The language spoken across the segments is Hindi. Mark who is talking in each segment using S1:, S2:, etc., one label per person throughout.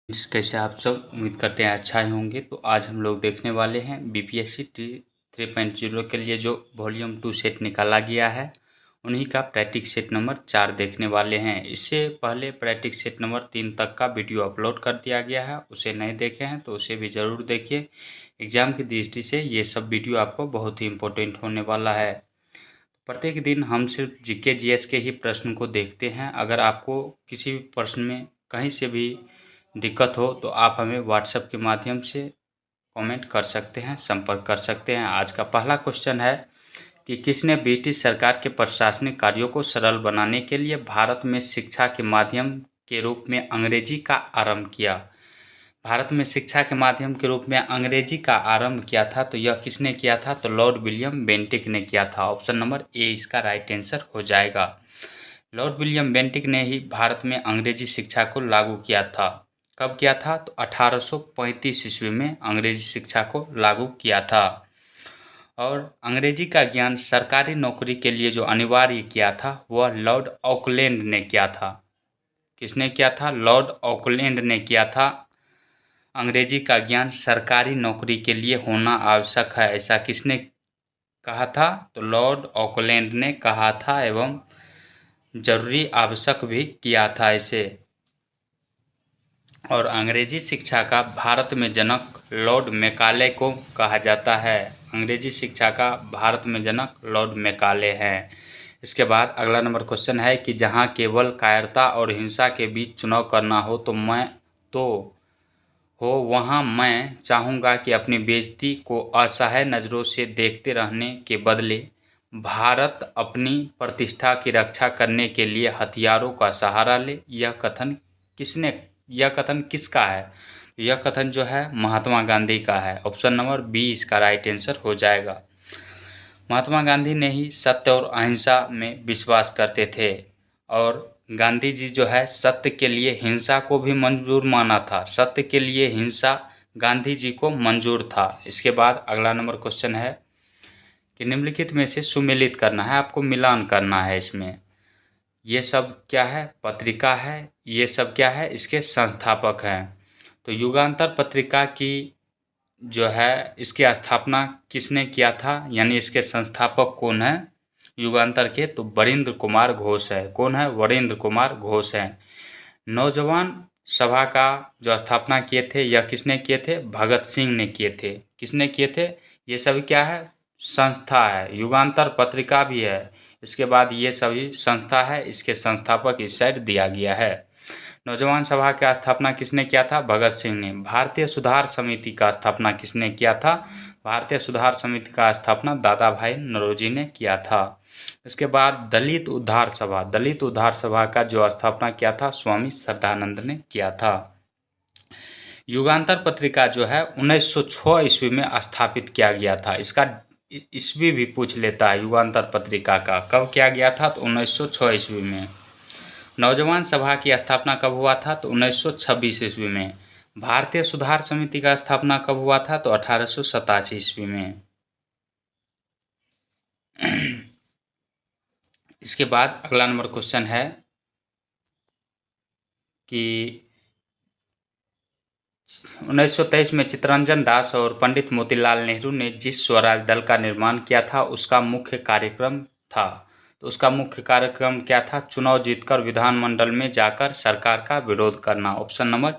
S1: कैसे आप सब उम्मीद करते हैं अच्छा ही होंगे। तो आज हम लोग देखने वाले हैं बीपीएससी 3.0 के लिए जो वॉल्यूम 2 सेट निकाला गया है उन्हीं का प्रैक्टिस सेट नंबर 4 देखने वाले हैं। इससे पहले प्रैक्टिस सेट नंबर 3 तक का वीडियो अपलोड कर दिया गया है, उसे नहीं देखे हैं तो उसे भी ज़रूर देखिए। एग्ज़ाम की दृष्टि से ये सब वीडियो आपको बहुत ही इम्पोर्टेंट होने वाला है। प्रत्येक दिन हम सिर्फ जीके जीएस के ही प्रश्न को देखते हैं। अगर आपको किसी भी प्रश्न में कहीं से भी दिक्कत हो तो आप हमें व्हाट्सएप के माध्यम से कमेंट कर सकते हैं, संपर्क कर सकते हैं। आज का पहला क्वेश्चन है कि किसने ब्रिटिश सरकार के प्रशासनिक कार्यों को सरल बनाने के लिए भारत में शिक्षा के माध्यम के रूप में अंग्रेजी का आरंभ किया। भारत में शिक्षा के माध्यम के रूप में अंग्रेजी का आरंभ किया था, तो यह किसने किया था? तो लॉर्ड विलियम बेंटिक ने किया था। ऑप्शन नंबर ए इसका राइट आंसर हो जाएगा। लॉर्ड विलियम बेंटिक ने ही भारत में अंग्रेजी शिक्षा को लागू किया था। कब किया था? तो 1835 ईस्वी में अंग्रेजी शिक्षा को लागू किया था। और अंग्रेजी का ज्ञान सरकारी नौकरी के लिए जो अनिवार्य किया था वह लॉर्ड ऑकलैंड ने किया था। किसने किया था? लॉर्ड ऑकलैंड ने किया था। अंग्रेजी का ज्ञान सरकारी नौकरी के लिए होना आवश्यक है, ऐसा किसने कहा था? तो लॉर्ड ऑकलैंड ने कहा था एवं जरूरी आवश्यक भी किया था इसे। और अंग्रेजी शिक्षा का भारत में जनक लॉर्ड मैकाले को कहा जाता है। अंग्रेजी शिक्षा का भारत में जनक लॉर्ड मैकाले हैं। इसके बाद अगला नंबर क्वेश्चन है कि जहां केवल कायरता और हिंसा के बीच चुनाव करना हो तो वहां मैं चाहूँगा कि अपनी बेइज्जती को असहाय नज़रों से देखते रहने के बदले भारत अपनी प्रतिष्ठा की रक्षा करने के लिए हथियारों का सहारा ले। यह कथन किसका है? यह कथन जो है महात्मा गांधी का है। ऑप्शन नंबर बी इसका राइट आंसर हो जाएगा। महात्मा गांधी ने ही सत्य और अहिंसा में विश्वास करते थे और गांधी जी जो है सत्य के लिए हिंसा को भी मंजूर माना था। सत्य के लिए हिंसा गांधी जी को मंजूर था। इसके बाद अगला नंबर क्वेश्चन है कि निम्नलिखित में से सुमेलित करना है, आपको मिलान करना है इसमें। ये सब क्या है? पत्रिका है। ये सब क्या है? इसके संस्थापक हैं। तो युगांतर पत्रिका की जो है इसकी स्थापना किसने किया था, यानी इसके संस्थापक कौन है युगांतर के? तो वरिंद्र कुमार घोष है। कौन है? वरिंद्र कुमार घोष है। नौजवान सभा का जो स्थापना किए थे यह किसने किए थे? भगत सिंह ने किए थे। किसने किए थे? ये सभी क्या है? संस्था है। युगांतर पत्रिका भी है, इसके बाद ये सभी संस्था है। इसके संस्थापक इस साइड दिया गया है। नौजवान सभा का स्थापना किसने किया था? भगत सिंह ने। भारतीय सुधार समिति का स्थापना किसने किया था? भारतीय सुधार समिति का स्थापना दादा भाई नौरोजी ने किया था। इसके बाद दलित उद्धार सभा का जो स्थापना किया था स्वामी श्रद्धानंद ने किया था। युगांतर पत्रिका जो है 1906 ईस्वी में स्थापित किया गया था। इसका ईस्वी भी पूछ लेता है युगांतर पत्रिका का, कब किया गया था? तो 1906 ईस्वी में। नौजवान सभा की स्थापना कब हुआ था? तो 1926 ईस्वी में। भारतीय सुधार समिति का स्थापना कब हुआ था? तो 1887 ईस्वी में। इसके बाद अगला नंबर क्वेश्चन है कि 1923 में चित्तरंजन दास और पंडित मोतीलाल नेहरू ने जिस स्वराज दल का निर्माण किया था उसका मुख्य कार्यक्रम था। तो उसका मुख्य कार्यक्रम क्या था? चुनाव जीतकर विधानमंडल में जाकर सरकार का विरोध करना। ऑप्शन नंबर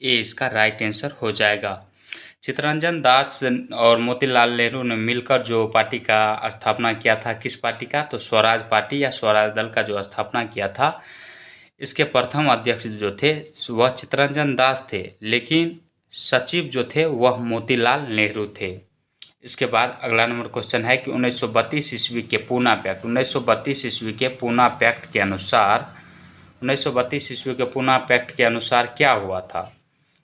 S1: ए इसका राइट आंसर हो जाएगा। चित्तरंजन दास और मोतीलाल नेहरू ने मिलकर जो पार्टी का स्थापना किया था, किस पार्टी का? तो स्वराज पार्टी या स्वराज दल का जो स्थापना किया था, इसके प्रथम अध्यक्ष जो थे वह चित्तरंजन दास थे, लेकिन सचिव जो थे वह मोतीलाल नेहरू थे। इसके बाद अगला नंबर क्वेश्चन है कि 1932 ईस्वी के पूना पैक्ट 1932 ईस्वी के पूना पैक्ट के अनुसार 1932 ईस्वी के पूना पैक्ट के अनुसार क्या हुआ था?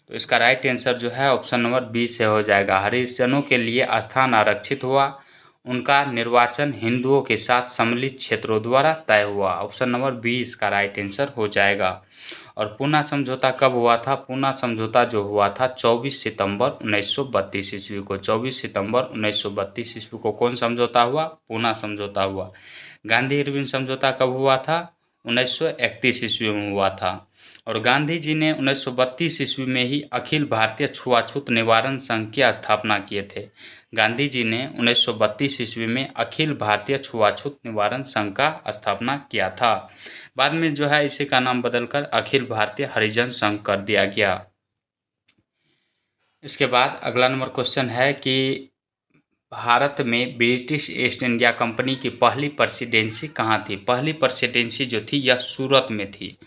S1: तो इसका राइट आंसर जो है ऑप्शन नंबर बी से हो जाएगा। हरिजनों के लिए स्थान आरक्षित हुआ, उनका निर्वाचन हिंदुओं के साथ सम्मिलित क्षेत्रों द्वारा तय हुआ। ऑप्शन नंबर बी इसका राइट आंसर हो जाएगा। और पूना समझौता कब हुआ था? पूना समझौता जो हुआ था 24 सितंबर 1932 ईस्वी को। 24 सितंबर 1932 ईस्वी को कौन समझौता हुआ? पूना समझौता हुआ। गांधी इरविन समझौता कब हुआ था? 1931 ईस्वी में हुआ था। और गांधी जी ने 1932 ईस्वी में ही अखिल भारतीय छुआछूत निवारण संघ की स्थापना किए थे। गांधी जी ने 1932 ईस्वी में अखिल भारतीय छुआछूत निवारण संघ का स्थापना किया था। बाद में जो है इसी का नाम बदलकर अखिल भारतीय हरिजन संघ कर दिया गया। इसके बाद अगला नंबर क्वेश्चन है कि भारत में ब्रिटिश ईस्ट इंडिया कंपनी की पहली प्रेसिडेंसी कहाँ थी? पहली प्रेसिडेंसी जो थी यह सूरत में थी।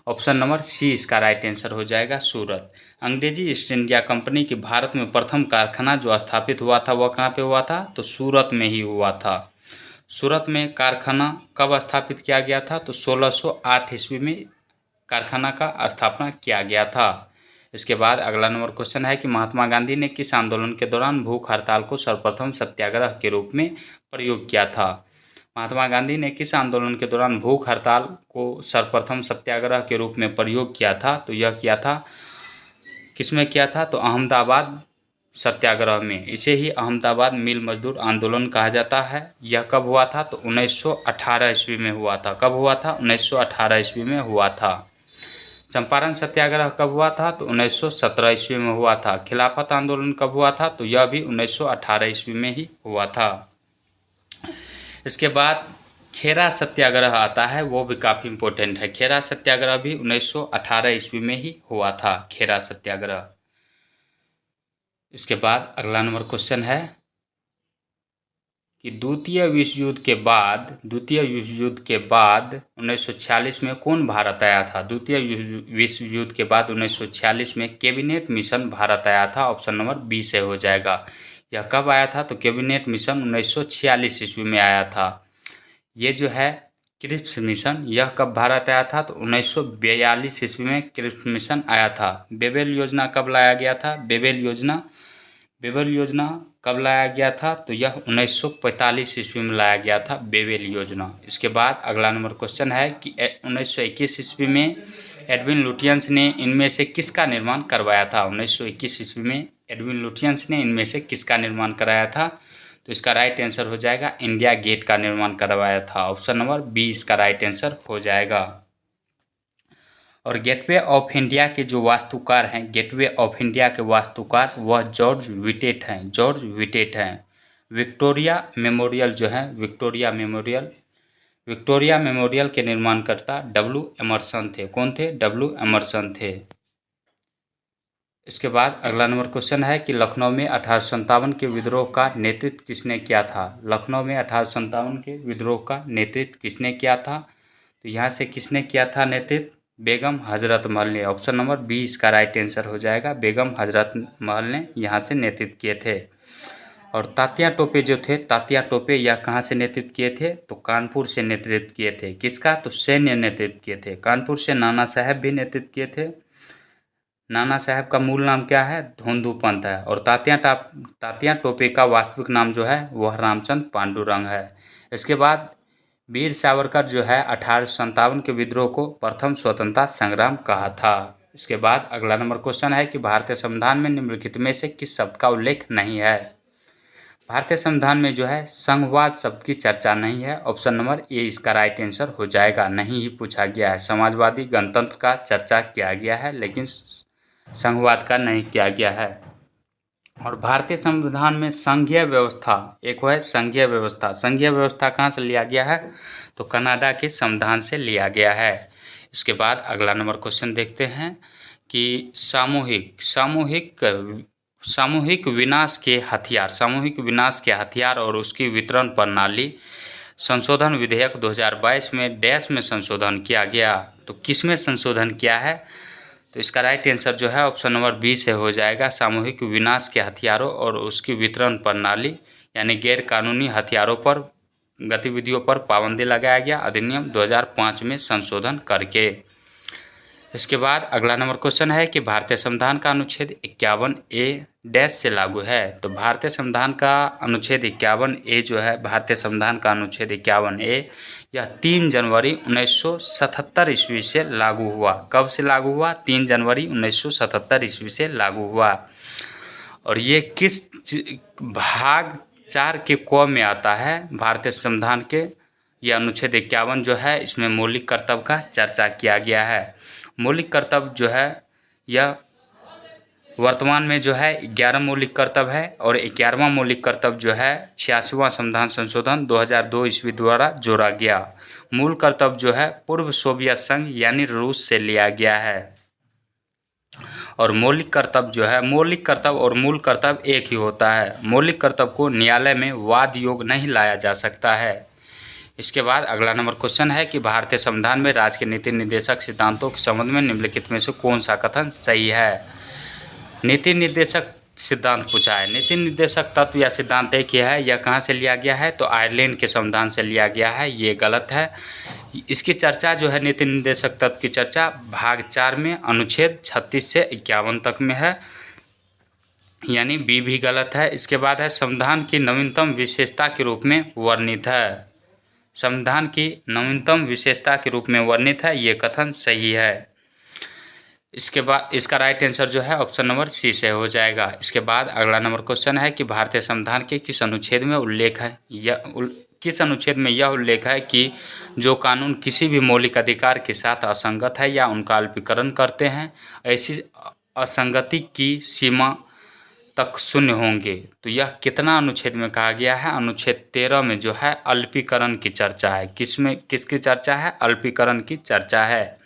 S1: ऑप्शन नंबर सी इसका राइट आंसर हो जाएगा, सूरत। अंग्रेजी ईस्ट इंडिया कंपनी की भारत में प्रथम कारखाना जो स्थापित हुआ था वह कहाँ पे हुआ था? तो सूरत में ही हुआ था। सूरत में कारखाना कब स्थापित किया गया था? तो 1608 ईस्वी में कारखाना का स्थापना किया गया था। इसके बाद अगला नंबर क्वेश्चन है कि महात्मा गांधी ने किस आंदोलन के दौरान भूख हड़ताल को सर्वप्रथम सत्याग्रह के रूप में प्रयोग किया था? महात्मा गांधी ने किस आंदोलन के दौरान भूख हड़ताल को सर्वप्रथम सत्याग्रह के रूप में प्रयोग किया था? तो यह किया था, किसमें किया था? तो अहमदाबाद सत्याग्रह में। इसे ही अहमदाबाद मिल मजदूर आंदोलन कहा जाता है। यह कब हुआ था? तो 1918 ईस्वी में हुआ था। कब हुआ था? 1918 ईस्वी में हुआ था। चंपारण सत्याग्रह कब हुआ था? तो 1917 ईस्वी में हुआ था। खिलाफत आंदोलन कब हुआ था? तो यह भी 1918 ईस्वी में ही हुआ था। इसके बाद खेरा सत्याग्रह आता है, वो भी काफ़ी इम्पोर्टेंट है। खेरा सत्याग्रह भी 1918 ईस्वी में ही हुआ था, खेरा सत्याग्रह। इसके बाद अगला नंबर क्वेश्चन है कि द्वितीय विश्व युद्ध के बाद 1946 में कौन भारत आया था? द्वितीय विश्व युद्ध के बाद 1946 में कैबिनेट मिशन भारत आया था। ऑप्शन नंबर बी से हो जाएगा। यह कब आया था? तो कैबिनेट मिशन 1946 ईस्वी में आया था। ये जो है क्रिप्स मिशन, यह कब भारत आया था? तो 1942 ईस्वी में क्रिप्स मिशन आया था। बेबेल योजना कब लाया गया था? बेबेल योजना कब लाया गया था? तो यह 1945 ईस्वी में लाया गया था, बेबेल योजना। इसके बाद अगला नंबर क्वेश्चन है कि 1921 ईस्वी में एडविन लुटियंस ने इनमें से किसका निर्माण करवाया था? 1921 ईस्वी में एडविन लुटियंस ने इनमें से किसका निर्माण कराया था? तो इसका राइट आंसर हो जाएगा, इंडिया गेट का निर्माण करवाया था। ऑप्शन नंबर बी इसका राइट आंसर हो जाएगा। और गेटवे ऑफ इंडिया के जो वास्तुकार हैं, गेटवे ऑफ इंडिया के वास्तुकार वह जॉर्ज विटेट हैं। विक्टोरिया मेमोरियल जो है, विक्टोरिया मेमोरियल के निर्माणकर्ता डब्ल्यू एमर्सन थे। कौन थे? डब्ल्यू एमर्सन थे। इसके बाद अगला नंबर क्वेश्चन है कि लखनऊ में 1857 के विद्रोह का नेतृत्व किसने किया था? लखनऊ में 1857 के विद्रोह का नेतृत्व किसने किया था? तो यहाँ से किसने किया था नेतृत्व? बेगम हजरत महल ने। ऑप्शन नंबर बी इसका राइट आंसर हो जाएगा, बेगम हजरत महल ने यहाँ से नेतृत्व किए थे। और तात्या टोपे जो थे, तात्या टोपे यह कहाँ से नेतृत्व किए थे? तो कानपुर से नेतृत्व किए थे। किसका? तो सैन्य नेतृत्व किए थे। कानपुर से नाना साहब भी नेतृत्व किए थे। नाना साहब का मूल नाम क्या है? धोंदू पंत है। और तात्या टोपे का वास्तविक नाम जो है वह रामचंद्र पांडुरंग है। इसके बाद वीर सावरकर जो है 1857 के विद्रोह को प्रथम स्वतंत्रता संग्राम कहा था। इसके बाद अगला नंबर क्वेश्चन है कि भारतीय संविधान में निम्नलिखित में से किस शब्द का उल्लेख नहीं है? भारतीय संविधान में जो है संघवाद शब्द की चर्चा नहीं है। ऑप्शन नंबर ए इसका राइट आंसर हो जाएगा, नहीं ही पूछा गया है। समाजवादी गणतंत्र का चर्चा किया गया है लेकिन संघवाद का नहीं किया गया है। और भारतीय संविधान में संघीय व्यवस्था, एक है संघीय व्यवस्था कहाँ से लिया गया है? तो कनाडा के संविधान से लिया गया है। इसके बाद अगला नंबर क्वेश्चन देखते हैं कि सामूहिक विनाश के हथियार और उसकी वितरण प्रणाली संशोधन विधेयक 2022 में डैश में संशोधन किया गया। तो किस में संशोधन किया है? तो इसका राइट आंसर जो है ऑप्शन नंबर बी से हो जाएगा, सामूहिक विनाश के हथियारों और उसकी वितरण प्रणाली, यानी गैर कानूनी हथियारों पर गतिविधियों पर पाबंदी लगाया गया अधिनियम 2005 में संशोधन करके। इसके बाद अगला नंबर क्वेश्चन है कि भारतीय संविधान का अनुच्छेद 51A डैश से लागू है। तो भारतीय संविधान का अनुच्छेद 51A जो है, भारतीय संविधान का अनुच्छेद 51A यह 3 जनवरी 1977 ईस्वी से लागू हुआ। कब से लागू हुआ? 3 जनवरी 1977 ईस्वी से लागू हुआ। और ये किस भाग 4 के क में आता है भारतीय संविधान के? यह अनुच्छेद 51 जो है इसमें मौलिक कर्तव्य का चर्चा किया गया है। मौलिक कर्तव्य जो है यह वर्तमान में जो है 11 मौलिक कर्तव्य है और 11वां मौलिक कर्तव्य जो है 86वां संविधान संशोधन 2002 ईस्वी द्वारा जोड़ा गया। मूल कर्तव्य जो है पूर्व सोवियत संघ यानी रूस से लिया गया है। और मौलिक कर्तव्य जो है, मौलिक कर्तव्य और मूल कर्तव्य एक ही होता है। मौलिक कर्तव्य को न्यायालय में वाद योग नहीं लाया जा सकता है। इसके बाद अगला नंबर क्वेश्चन है कि भारतीय संविधान में राज्य के नीति निर्देशक सिद्धांतों के संबंध में निम्नलिखित में से कौन सा कथन सही है। नीति निर्देशक सिद्धांत पूछा है। नीति निर्देशक तत्व या सिद्धांत एक ही है। यह कहाँ से लिया गया है, तो आयरलैंड के संविधान से लिया गया है। ये गलत है। इसकी चर्चा जो है नीति निर्देशक तत्व की चर्चा भाग 4 में अनुच्छेद 36 से 51 तक में है, यानी बी भी गलत है। इसके बाद है संविधान की नवीनतम विशेषता के रूप में वर्णित है। संविधान की नवीनतम विशेषता के रूप में वर्णित है, ये कथन सही है। इसके बाद इसका राइट आंसर जो है ऑप्शन नंबर सी से हो जाएगा। इसके बाद अगला नंबर क्वेश्चन है कि भारतीय संविधान के किस अनुच्छेद में उल्लेख है, किस अनुच्छेद में यह उल्लेख है कि जो कानून किसी भी मौलिक अधिकार के साथ असंगत है या उनका अल्पीकरण करते हैं, ऐसी असंगति की सीमा तक शून्य होंगे। तो यह कितना अनुच्छेद में कहा गया है, अनुच्छेद 13 में जो है अल्पीकरण की चर्चा है। किसकी चर्चा है, अल्पीकरण की चर्चा है।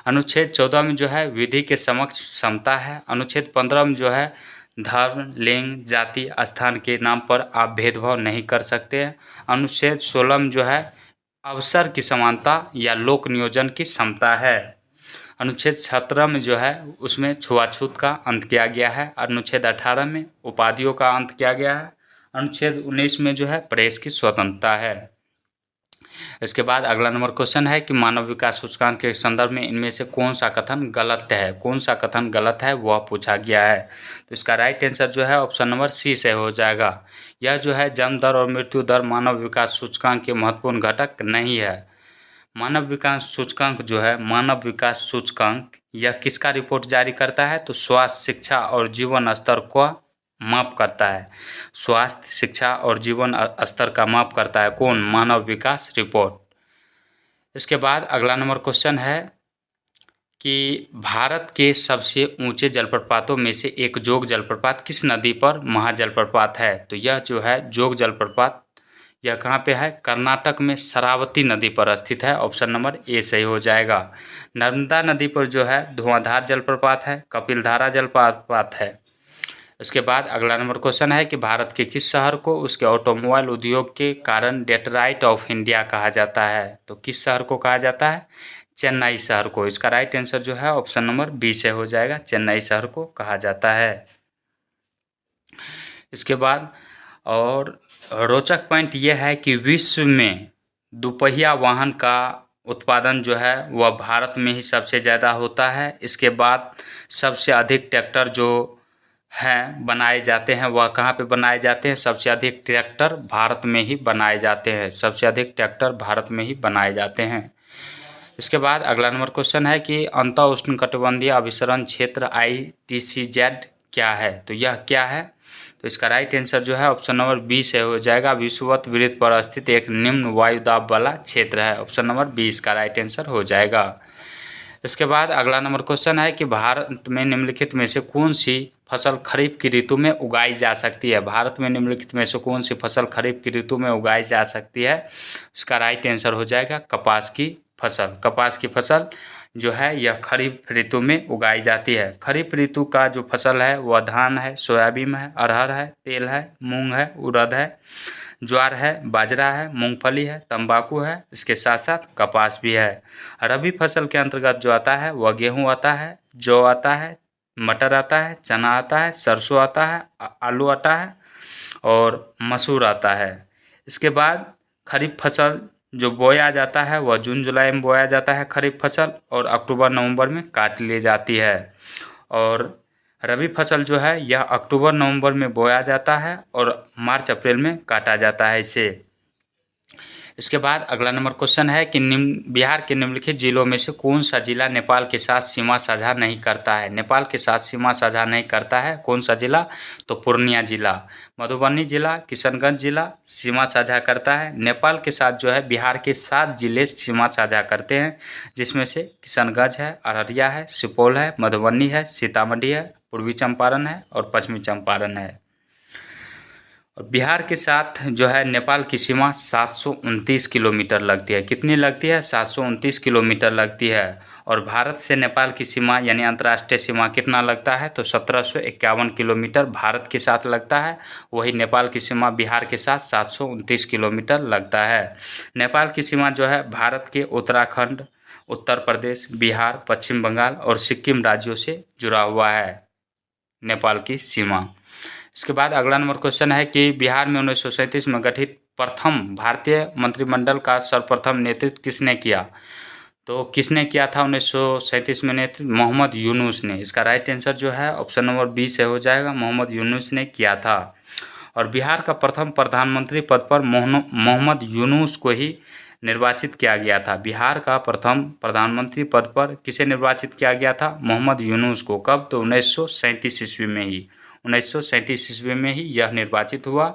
S1: अनुच्छेद 14 में जो है विधि के समक्ष समता है। अनुच्छेद 15 में जो है धर्म, लिंग, जाति, स्थान के नाम पर आप भेदभाव नहीं कर सकते हैं। अनुच्छेद 16 में जो है अवसर की समानता या लोक नियोजन की समता है। अनुच्छेद 17 में जो है उसमें छुआछूत का अंत किया गया है। अनुच्छेद 18 में उपाधियों का अंत किया गया है। अनुच्छेद 19 में जो है प्रेस की स्वतंत्रता है। इसके बाद अगला नंबर क्वेश्चन है कि मानव विकास सूचकांक के संदर्भ में इनमें से कौन सा कथन गलत है, कौन सा कथन गलत है वह पूछा गया है। तो इसका राइट आंसर जो है ऑप्शन नंबर सी से हो जाएगा। यह जो है जन्म दर और मृत्यु दर मानव विकास सूचकांक के महत्वपूर्ण घटक नहीं है। मानव विकास सूचकांक जो है, मानव विकास सूचकांक यह किसका रिपोर्ट जारी करता है, तो स्वास्थ्य, शिक्षा और जीवन स्तर को माप करता है। स्वास्थ्य, शिक्षा और जीवन स्तर का माप करता है कौन, मानव विकास रिपोर्ट। इसके बाद अगला नंबर क्वेश्चन है कि भारत के सबसे ऊंचे जलप्रपातों में से एक जोग जलप्रपात किस नदी पर महाजलप्रपात है। तो यह जो है जोग जलप्रपात यह कहाँ पे है, कर्नाटक में शरावती नदी पर स्थित है। ऑप्शन नंबर ए सही हो जाएगा। नर्मदा नदी पर जो है धुआंधार जलप्रपात है, कपिलधारा जलप्रपात है। उसके बाद अगला नंबर क्वेश्चन है कि भारत के किस शहर को उसके ऑटोमोबाइल उद्योग के कारण डेट्राइट ऑफ इंडिया कहा जाता है। तो किस शहर को कहा जाता है, चेन्नई शहर को। इसका राइट आंसर जो है ऑप्शन नंबर बी से हो जाएगा, चेन्नई शहर को कहा जाता है। इसके बाद और रोचक पॉइंट यह है कि विश्व में दुपहिया वाहन का उत्पादन जो है वह भारत में ही सबसे ज़्यादा होता है। इसके बाद सबसे अधिक ट्रैक्टर जो हैं बनाए जाते हैं वह कहाँ पे बनाए जाते हैं, सबसे अधिक ट्रैक्टर भारत में ही बनाए जाते हैं। सबसे अधिक ट्रैक्टर भारत में ही बनाए जाते हैं। इसके बाद अगला नंबर क्वेश्चन है कि अंतर उष्णकटिबंधीय अभिसरण क्षेत्र ITCZ क्या है। तो यह क्या है, तो इसका राइट आंसर जो है ऑप्शन नंबर बी से हो जाएगा। विषुवत वृत्त पर स्थित एक निम्न वायु दाब वाला क्षेत्र है। ऑप्शन नंबर बी इसका राइट आंसर हो जाएगा। इसके बाद अगला नंबर क्वेश्चन है कि भारत में निम्नलिखित में से कौन सी फसल खरीफ की ऋतु में उगाई जा सकती है। भारत में निम्नलिखित में से कौन सी फसल खरीफ की ऋतु में उगाई जा सकती है, इसका राइट आंसर हो जाएगा कपास की फसल। कपास की फसल जो है यह खरीफ ऋतु में उगाई जाती है। खरीफ ऋतु का जो फसल है वह धान है, सोयाबीन है, अरहर है, तेल है, मूंग है, उड़द है, ज्वार है, बाजरा है, मूंगफली है, तंबाकू है, इसके साथ साथ कपास भी है। रबी फसल के अंतर्गत जो आता है वह गेहूं आता है, जौ आता है, मटर आता है, चना आता है, सरसों आता है, आलू आता है और मसूर आता है। इसके बाद खरीफ फसल जो बोया जाता है वह जून जुलाई में बोया जाता है खरीफ फसल, और अक्टूबर नवंबर में काट ली जाती है। और रबी फसल जो है यह अक्टूबर नवंबर में बोया जाता है और मार्च अप्रैल में काटा जाता है इसे। इसके बाद अगला नंबर क्वेश्चन है कि बिहार के निम्नलिखित जिलों में से कौन सा जिला नेपाल के साथ सीमा साझा नहीं करता है। नेपाल के साथ सीमा साझा नहीं करता है कौन सा जिला, तो पूर्णिया जिला। मधुबनी जिला, किशनगंज जिला सीमा साझा करता है। नेपाल के साथ जो है बिहार के 7 जिले सीमा साझा करते हैं, जिसमें से किशनगंज है, अररिया है, सुपौल है, मधुबनी है, सीतामढ़ी है, पूर्वी चंपारण है और पश्चिमी चंपारण है। और बिहार के साथ जो है नेपाल की सीमा 729 किलोमीटर लगती है। कितनी लगती है? 729 किलोमीटर लगती है। और भारत से नेपाल की सीमा यानी अंतर्राष्ट्रीय सीमा कितना लगता है, तो 1751 किलोमीटर भारत के साथ लगता है। वही नेपाल की सीमा बिहार के साथ 729 किलोमीटर लगता है। नेपाल की सीमा जो है भारत के उत्तराखंड, उत्तर प्रदेश, बिहार, पश्चिम बंगाल और सिक्किम राज्यों से जुड़ा हुआ है नेपाल की सीमा। इसके बाद अगला नंबर क्वेश्चन है कि बिहार में 1937 में गठित प्रथम भारतीय मंत्रिमंडल का सर्वप्रथम नेतृत्व किसने किया, तो किसने किया था 1937 में नेतृत्व? मोहम्मद यूनुस ने। इसका राइट आंसर जो है ऑप्शन नंबर बी से हो जाएगा, मोहम्मद यूनुस ने किया था। और बिहार का प्रथम प्रधानमंत्री पद पर मोहम्मद यूनुस को ही निर्वाचित किया गया था। बिहार का प्रथम प्रधानमंत्री पद पर किसे निर्वाचित किया गया था? मोहम्मद यूनुस को। कब? तो 1937 ईस्वी में ही, 1937 ईस्वी में ही यह निर्वाचित हुआ।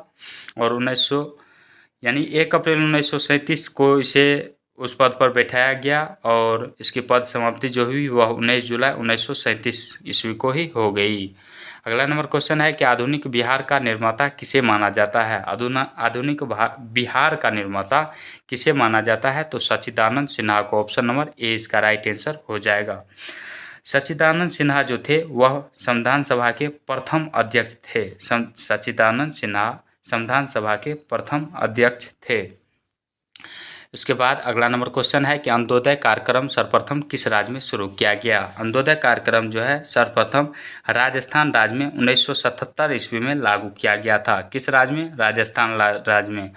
S1: और 1 अप्रैल 1937 को इसे उस पद पर बैठाया गया और इसकी पद समाप्ति जो हुई वह 19 जुलाई 1937 ईस्वी को ही हो गई। अगला नंबर क्वेश्चन है कि आधुनिक बिहार का निर्माता किसे माना जाता है? आधुनिक बिहार का निर्माता किसे माना जाता है? तो सच्चिदानंद सिन्हा को। ऑप्शन नंबर ए इसका राइट आंसर हो जाएगा। सच्चिदानंद सिन्हा जो थे वह संविधान सभा के प्रथम अध्यक्ष थे। सच्चिदानंद सिन्हा संविधान सभा के प्रथम अध्यक्ष थे। इसके बाद अगला नंबर क्वेश्चन है कि अंत्योदय कार्यक्रम सर्वप्रथम किस राज्य में शुरू किया गया? अंत्योदय कार्यक्रम जो है सर्वप्रथम राजस्थान राज्य में 1977 ईस्वी में लागू किया गया था। किस राज्य में? राजस्थान राज्य में।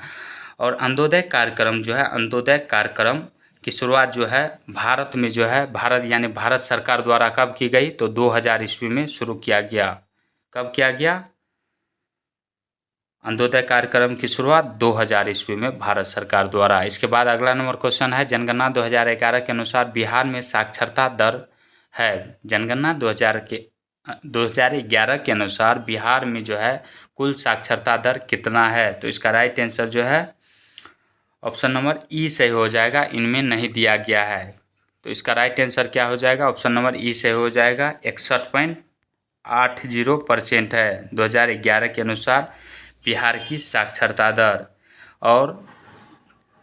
S1: और अंत्योदय कार्यक्रम जो है, अंत्योदय कार्यक्रम की शुरुआत जो है भारत में जो है भारत सरकार द्वारा कब की गई? तो 2000 ईस्वी में शुरू किया गया। कब किया गया? अंत्योदय कार्यक्रम की शुरुआत 2000 ईस्वी में भारत सरकार द्वारा। इसके बाद अगला नंबर क्वेश्चन है जनगणना 2011 के अनुसार बिहार में साक्षरता दर है। जनगणना 2011 के अनुसार बिहार में जो है कुल साक्षरता दर कितना है? तो इसका राइट आंसर जो है ऑप्शन नंबर ई से हो जाएगा, इनमें नहीं दिया गया है। तो इसका राइट आंसर क्या हो जाएगा? ऑप्शन नंबर ई से हो जाएगा, 61.80% है 2011 के अनुसार बिहार की साक्षरता दर। और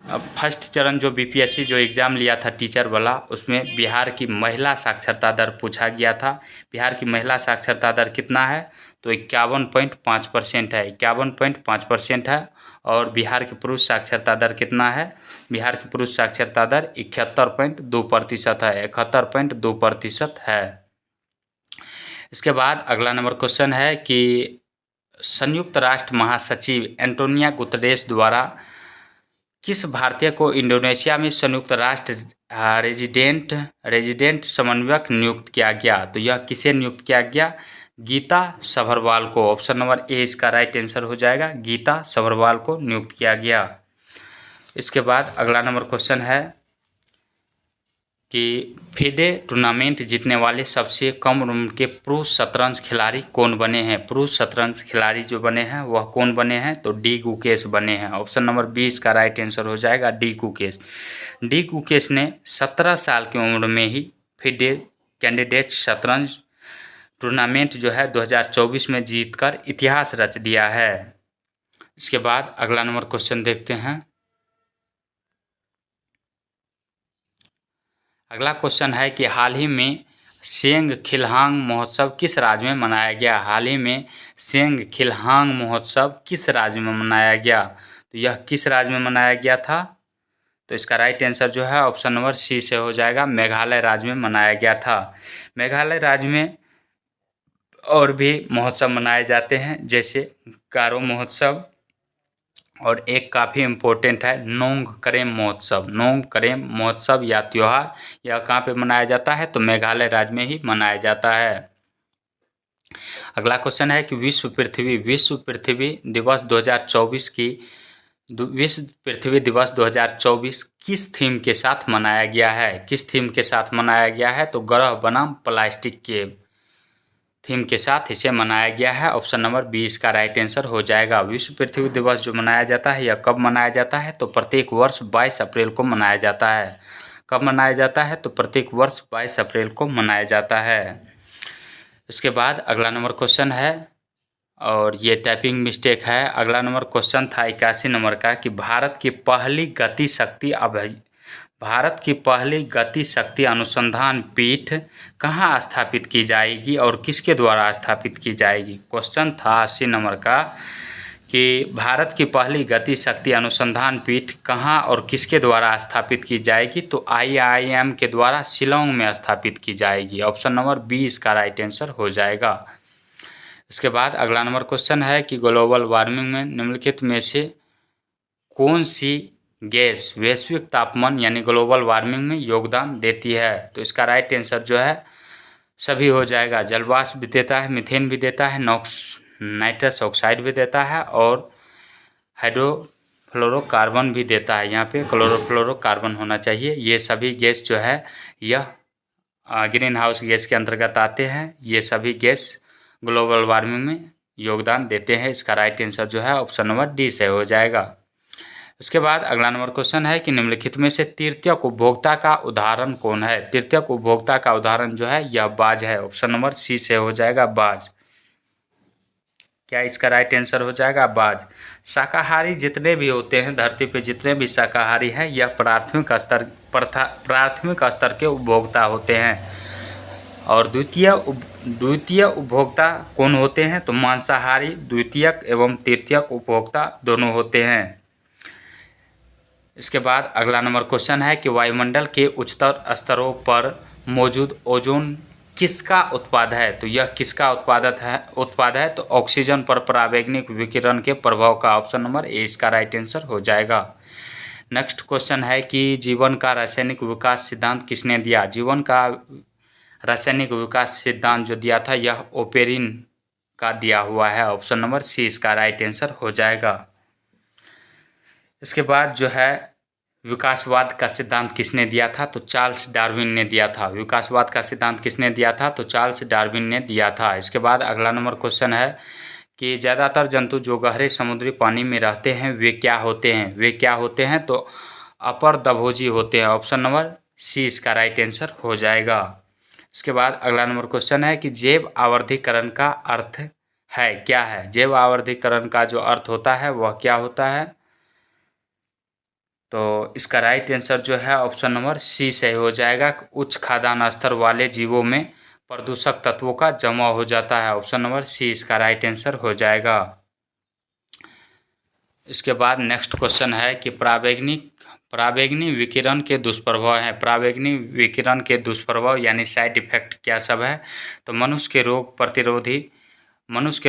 S1: अब फर्स्ट चरण जो बीपीएससी जो एग्ज़ाम लिया था टीचर वाला, उसमें बिहार की महिला साक्षरता दर पूछा गया था। बिहार की महिला साक्षरता दर कितना है? तो 51.5% है, 51.5% है। और बिहार की पुरुष साक्षरता दर कितना है? बिहार की पुरुष साक्षरता दर 71.2% है, 71.2% है। इसके बाद अगला नंबर क्वेश्चन है कि संयुक्त राष्ट्र महासचिव एंटोनियो गुतेरेस द्वारा किस भारतीय को इंडोनेशिया में संयुक्त राष्ट्र रेजिडेंट समन्वयक नियुक्त किया गया? तो यह किसे नियुक्त किया गया? गीता सभरवाल को। ऑप्शन नंबर ए इसका राइट आंसर हो जाएगा, गीता सभरवाल को नियुक्त किया गया। इसके बाद अगला नंबर क्वेश्चन है कि फिडे टूर्नामेंट जीतने वाले सबसे कम उम्र के पुरुष शतरंज खिलाड़ी कौन बने हैं? पुरुष शतरंज खिलाड़ी जो बने हैं वह कौन बने हैं? तो डी गुकेश बने हैं। ऑप्शन नंबर बी इसका राइट आंसर हो जाएगा, डी गुकेश। डी गुकेश ने 17 साल की उम्र में ही फिडे कैंडिडेट शतरंज टूर्नामेंट जो है 2024 में जीतकर इतिहास रच दिया है। इसके बाद अगला नंबर क्वेश्चन देखते हैं। अगला क्वेश्चन है कि हाल ही में सेंग खिलहांग महोत्सव किस राज्य में मनाया गया? हाल ही में सेंग खिलहांग महोत्सव किस राज्य में मनाया गया? तो यह किस राज्य में मनाया गया था? तो इसका राइट आंसर जो है ऑप्शन नंबर सी से हो जाएगा, मेघालय राज्य में मनाया गया था। मेघालय राज्य में और भी महोत्सव मनाए जाते हैं, जैसे गारो महोत्सव, और एक काफ़ी इम्पोर्टेंट है नोंग करेम महोत्सव। नोंग करेम महोत्सव या त्यौहार यह कहाँ पे मनाया जाता है? तो मेघालय राज्य में ही मनाया जाता है। अगला क्वेश्चन है कि विश्व पृथ्वी दिवस 2024 की विश्व पृथ्वी दिवस 2024 किस थीम के साथ मनाया गया है? किस थीम के साथ मनाया गया है? तो ग्रह बनाम प्लास्टिक के थीम के साथ इसे मनाया गया है। ऑप्शन नंबर 20 का राइट आंसर हो जाएगा। विश्व पृथ्वी दिवस जो मनाया जाता है यह कब मनाया जाता है? तो प्रत्येक वर्ष 22 अप्रैल को मनाया जाता है। कब मनाया जाता है? तो प्रत्येक वर्ष 22 अप्रैल को मनाया जाता है। इसके बाद अगला नंबर क्वेश्चन है, और ये टाइपिंग मिस्टेक है। अगला नंबर क्वेश्चन था 81 नंबर का कि भारत की पहली गति शक्ति अनुसंधान पीठ कहाँ स्थापित की जाएगी और किसके द्वारा स्थापित की जाएगी? क्वेश्चन था 80 नंबर का कि भारत की पहली गति शक्ति अनुसंधान पीठ कहाँ और किसके द्वारा स्थापित की जाएगी? तो IIM के द्वारा शिलोंग में स्थापित की जाएगी। ऑप्शन नंबर 20 का राइट आंसर हो जाएगा। इसके बाद अगला नंबर क्वेश्चन है कि ग्लोबल वार्मिंग में निम्नलिखित में से कौन सी गैस वैश्विक तापमान यानी ग्लोबल वार्मिंग में योगदान देती है? तो इसका राइट आंसर जो है सभी हो जाएगा। जलवाष्प भी देता है, मीथेन भी देता है, नाइट्रस ऑक्साइड भी देता है और हाइड्रोफ्लोरोकार्बन भी देता है। यहाँ पे क्लोरोफ्लोरोकार्बन होना चाहिए। ये सभी गैस जो है यह ग्रीन हाउस गैस के अंतर्गत आते हैं। ये सभी गैस ग्लोबल वार्मिंग में योगदान देते हैं। इसका राइट आंसर जो है ऑप्शन नंबर डी से हो जाएगा। उसके बाद अगला नंबर क्वेश्चन है कि निम्नलिखित में से तृतीयक उपभोक्ता का उदाहरण कौन है? तृतीयक उपभोक्ता का उदाहरण जो है यह बाज है। ऑप्शन नंबर सी से हो जाएगा बाज। क्या इसका राइट आंसर हो जाएगा? बाज। शाकाहारी जितने भी होते हैं धरती पे, जितने भी शाकाहारी हैं, यह प्राथमिक स्तर के उपभोक्ता होते हैं। और द्वितीय उपभोक्ता कौन होते हैं? तो मांसाहारी द्वितीयक एवं तृतीयक उपभोक्ता दोनों होते हैं। इसके बाद अगला नंबर क्वेश्चन है कि वायुमंडल के उच्चतर स्तरों पर मौजूद ओजोन किसका उत्पाद है? तो यह किसका उत्पाद है? तो ऑक्सीजन पर पराबैंगनी विकिरण के प्रभाव का। ऑप्शन नंबर ए इसका राइट आंसर हो जाएगा। नेक्स्ट क्वेश्चन है कि जीवन का रासायनिक विकास सिद्धांत किसने दिया? जीवन का रासायनिक विकास सिद्धांत जो दिया था यह ओपेरिन का दिया हुआ है। ऑप्शन नंबर सी इसका राइट आंसर हो जाएगा। इसके बाद जो है विकासवाद का सिद्धांत किसने दिया था? तो चार्ल्स डार्विन ने दिया था। विकासवाद का सिद्धांत किसने दिया था? तो चार्ल्स डार्विन ने दिया था। इसके बाद अगला नंबर क्वेश्चन है कि ज़्यादातर जंतु जो गहरे समुद्री पानी में रहते हैं वे क्या होते हैं? वे क्या होते हैं? तो अपरदभोजी होते हैं। ऑप्शन नंबर सी इसका राइट आंसर हो जाएगा। इसके बाद अगला नंबर क्वेश्चन है कि जैव आवर्धीकरण का अर्थ है क्या है? जैव आवर्धीकरण का जो अर्थ होता है वह क्या होता है? तो इसका राइट आंसर जो है ऑप्शन नंबर सी से हो जाएगा। उच्च खाद्यान्न स्तर वाले जीवों में प्रदूषक तत्वों का जमा हो जाता है। ऑप्शन नंबर सी इसका राइट आंसर हो जाएगा। इसके बाद नेक्स्ट क्वेश्चन है कि पराबैंगनी विकिरण के दुष्प्रभाव हैं। पराबैंगनी विकिरण के दुष्प्रभाव यानी साइड इफेक्ट क्या सब है? तो मनुष्य के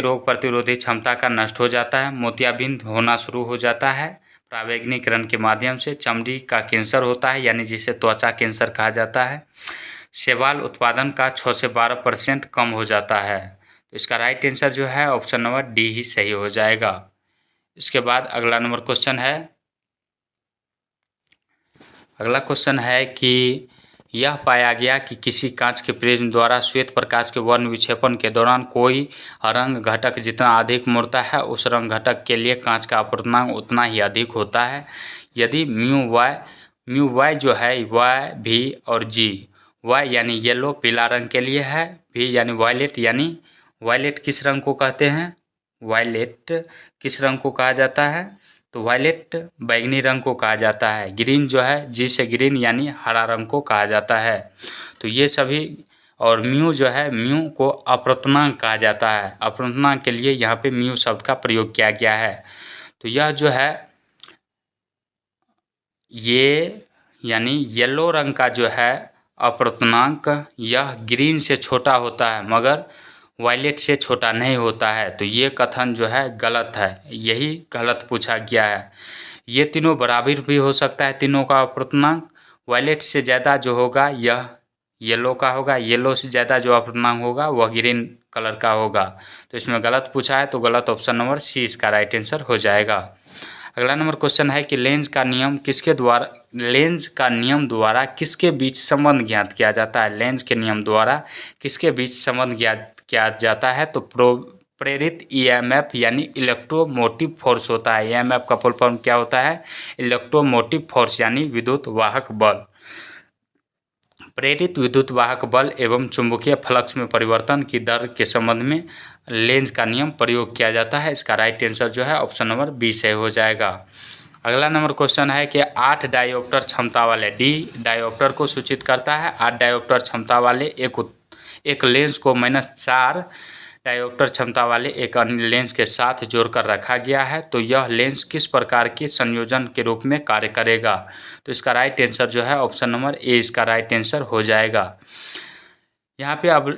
S1: रोग प्रतिरोधी क्षमता का नष्ट हो जाता है, मोतियाबिंद होना शुरू हो जाता है पराबैंगनीकरण के माध्यम से, चमड़ी का कैंसर होता है यानी जिसे त्वचा कैंसर कहा जाता है, शैवाल उत्पादन का 6 से 12% कम हो जाता है। तो इसका राइट आंसर जो है ऑप्शन नंबर डी ही सही हो जाएगा। इसके बाद अगला नंबर क्वेश्चन है, अगला क्वेश्चन है कि यह पाया गया कि किसी कांच के प्रिज्म द्वारा श्वेत प्रकाश के वर्ण विक्षेपण के दौरान कोई रंग घटक जितना अधिक मुड़ता है उस रंग घटक के लिए कांच का अपवर्तनांक उतना ही अधिक होता है। यदि म्यू वाई जो है वाई भी और जी, वाई यानी येलो पीला रंग के लिए है, भी यानी वायलेट किस रंग को कहते हैं? वायलेट किस रंग को कहा जाता है? तो वायलेट बैंगनी रंग को कहा जाता है। ग्रीन जो है जी से ग्रीन यानी हरा रंग को कहा जाता है। तो ये सभी, और म्यू जो है म्यू को अपवर्तनांक कहा जाता है। अपवर्तनांक के लिए यहाँ पे म्यू शब्द का प्रयोग किया गया है। तो यह जो है ये यानी येलो रंग का जो है अपवर्तनांक यह ग्रीन से छोटा होता है मगर वायलेट से छोटा नहीं होता है। तो ये कथन जो है गलत है, यही गलत पूछा गया है। ये तीनों बराबर भी हो सकता है, तीनों का अपवर्तनांक। वायलेट से ज़्यादा जो होगा यह येलो का होगा, येलो से ज़्यादा जो अपवर्तनांक होगा वह ग्रीन कलर का होगा। तो इसमें गलत पूछा है तो गलत ऑप्शन नंबर सी इसका राइट आंसर हो जाएगा। अगला नंबर क्वेश्चन है कि लेंस का नियम द्वारा किसके बीच संबंध ज्ञात किया जाता है। लेंस के नियम द्वारा किसके बीच संबंध ज्ञात किया जाता है। तो प्रेरित ईएमएफ यानी इलेक्ट्रोमोटिव फोर्स होता है। ईएमएफ का फुल फॉर्म क्या होता है? इलेक्ट्रोमोटिव फोर्स यानी विद्युत वाहक बल। प्रेरित विद्युत वाहक बल एवं चुंबकीय फ्लक्स में परिवर्तन की दर के संबंध में लेंज का नियम प्रयोग किया जाता है। इसका राइट आंसर जो है ऑप्शन नंबर बी से हो जाएगा। अगला नंबर क्वेश्चन है कि 8 डायोप्टर क्षमता वाले डी डायोप्टर को सूचित करता है। 8 डायोप्टर क्षमता वाले एक लेंस को -4 डायोप्टर क्षमता वाले एक अन्य लेंस के साथ जोड़कर रखा गया है। तो यह लेंस किस प्रकार के संयोजन के रूप में कार्य करेगा। तो इसका राइट आंसर जो है ऑप्शन नंबर ए इसका राइट आंसर हो जाएगा। यहाँ पे अब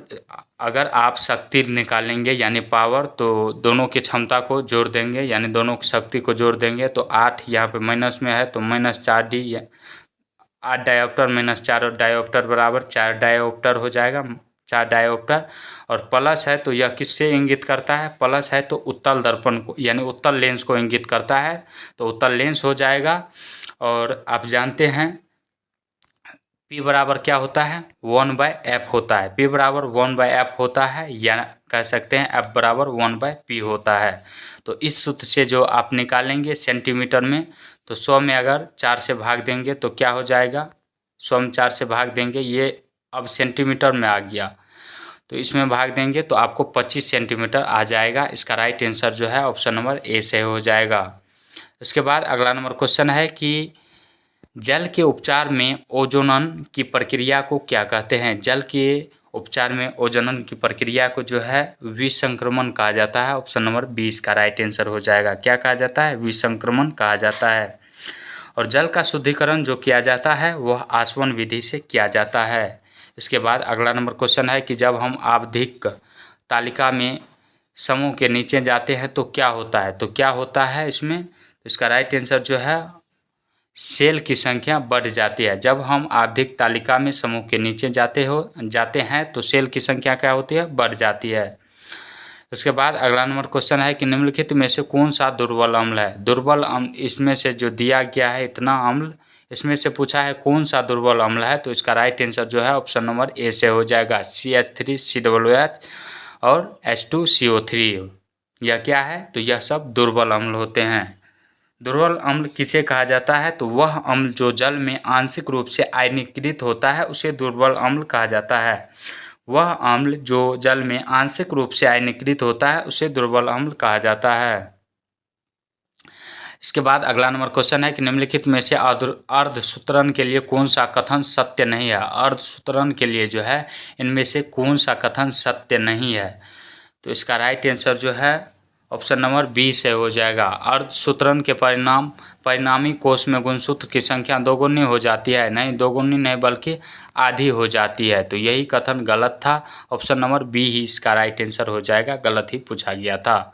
S1: अगर आप शक्ति निकालेंगे यानी पावर, तो दोनों की क्षमता को जोड़ देंगे यानी दोनों की शक्ति को जोड़ देंगे। तो 8 यहाँ पे माइनस में है तो -4D 8 डायोप्टर -4 डायोप्टर बराबर 4 डायोप्टर हो जाएगा। 4 डायोप्टर और प्लस है तो यह किससे इंगित करता है? प्लस है तो उत्तल दर्पण को यानी उत्तल लेंस को इंगित करता है। तो उत्तल लेंस हो जाएगा। और आप जानते हैं P बराबर क्या होता है? 1/f होता है। P बराबर 1/f होता है या कह सकते हैं F बराबर 1/P होता है। तो इस सूत्र से जो आप निकालेंगे सेंटीमीटर में, तो 100 में अगर 4 से भाग देंगे तो क्या हो जाएगा? 100 में 4 से भाग देंगे, ये अब सेंटीमीटर में आ गया, तो इसमें भाग देंगे तो आपको 25 सेंटीमीटर आ जाएगा। इसका राइट आंसर जो है ऑप्शन नंबर ए से हो जाएगा। उसके बाद अगला नंबर क्वेश्चन है कि जल के उपचार में ओजोनन की प्रक्रिया को क्या कहते हैं। जल के उपचार में ओजोनन की प्रक्रिया को जो है विसंक्रमण कहा जाता है। ऑप्शन नंबर 20 का राइट आंसर हो जाएगा। क्या कहा जाता है? विसंक्रमण कहा जाता है। और जल का शुद्धिकरण जो किया जाता है वह आसवन विधि से किया जाता है। इसके बाद अगला नंबर क्वेश्चन है कि जब हम आवधिक तालिका में समूह के नीचे जाते हैं तो क्या होता है। तो क्या होता है इसमें? इसका राइट आंसर जो है सेल की संख्या बढ़ जाती है। जब हम आवधिक तालिका में समूह के नीचे जाते हैं तो सेल की संख्या क्या होती है? बढ़ जाती है। उसके बाद अगला नंबर क्वेश्चन है कि निम्नलिखित में से कौन सा दुर्बल अम्ल है। दुर्बल अम्ल इसमें से जो दिया गया है इतना अम्ल, इसमें से पूछा है कौन सा दुर्बल अम्ल है। तो इसका राइट आंसर जो है ऑप्शन नंबर ए से हो जाएगा। CH3COOH और H2CO3 यह क्या है? तो यह सब दुर्बल अम्ल होते हैं। दुर्बल अम्ल किसे कहा जाता है? तो वह अम्ल जो जल में आंशिक रूप से आयनीकृत होता है उसे दुर्बल अम्ल कहा जाता है। वह अम्ल जो जल में आंशिक रूप से आयनीकृत होता है उसे दुर्बल अम्ल कहा जाता है। इसके बाद अगला नंबर क्वेश्चन है कि निम्नलिखित में से अर्धसूत्रण के लिए कौन सा कथन सत्य नहीं है। अर्धसूत्रण के लिए जो है इनमें से कौन सा कथन सत्य नहीं है। तो इसका राइट आंसर जो है ऑप्शन नंबर बी से हो जाएगा। अर्धसूत्रण के परिणामी कोश में गुणसूत्र की संख्या दोगुनी हो जाती है। नहीं, दोगुनी नहीं बल्कि आधी हो जाती है। तो यही कथन गलत था। ऑप्शन नंबर बी ही इसका राइट आंसर हो जाएगा, गलत ही पूछा गया था।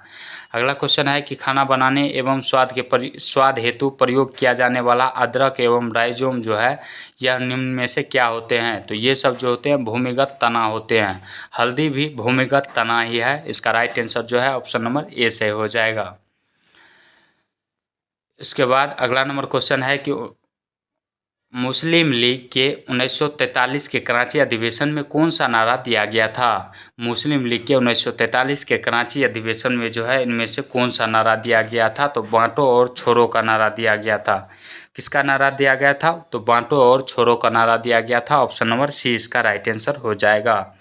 S1: अगला क्वेश्चन है कि खाना बनाने एवं स्वाद हेतु प्रयोग किया जाने वाला अदरक एवं राइजोम जो है यह निम्न में से क्या होते हैं। तो ये सब जो होते हैं भूमिगत तना होते हैं। हल्दी भी भूमिगत तना ही है। इसका राइट आंसर जो है ऑप्शन नंबर ए से हो जाएगा। इसके बाद अगला नंबर क्वेश्चन है कि मुस्लिम लीग के 1943 के कराची अधिवेशन में कौन सा नारा दिया गया था। मुस्लिम लीग के 1943 के कराची अधिवेशन में जो है इनमें से कौन सा नारा दिया गया था। तो बांटो और छोड़ो का नारा दिया गया था। किसका नारा दिया गया था? तो बांटो और छोड़ो का नारा दिया गया था। ऑप्शन नंबर सी इसका राइट आंसर हो जाएगा।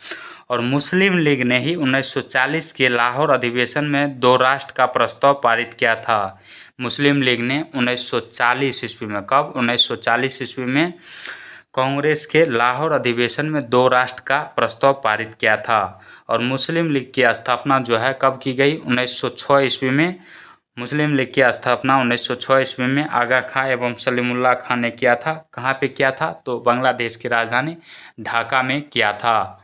S1: और मुस्लिम लीग ने ही 1940 के लाहौर अधिवेशन में 2 राष्ट्र का प्रस्ताव पारित किया था। मुस्लिम लीग ने 1940 ईस्वी में, कब? 1940 ईस्वी में कांग्रेस के लाहौर अधिवेशन में 2 राष्ट्र का प्रस्ताव पारित किया था। और मुस्लिम लीग की स्थापना जो है कब की गई? 1906 ईस्वी में। मुस्लिम लीग की स्थापना 1906 ईस्वी में आगा खां एवं सलीमुल्लाह खां ने किया था। कहाँ पे किया था? तो बांग्लादेश की राजधानी ढाका में किया था।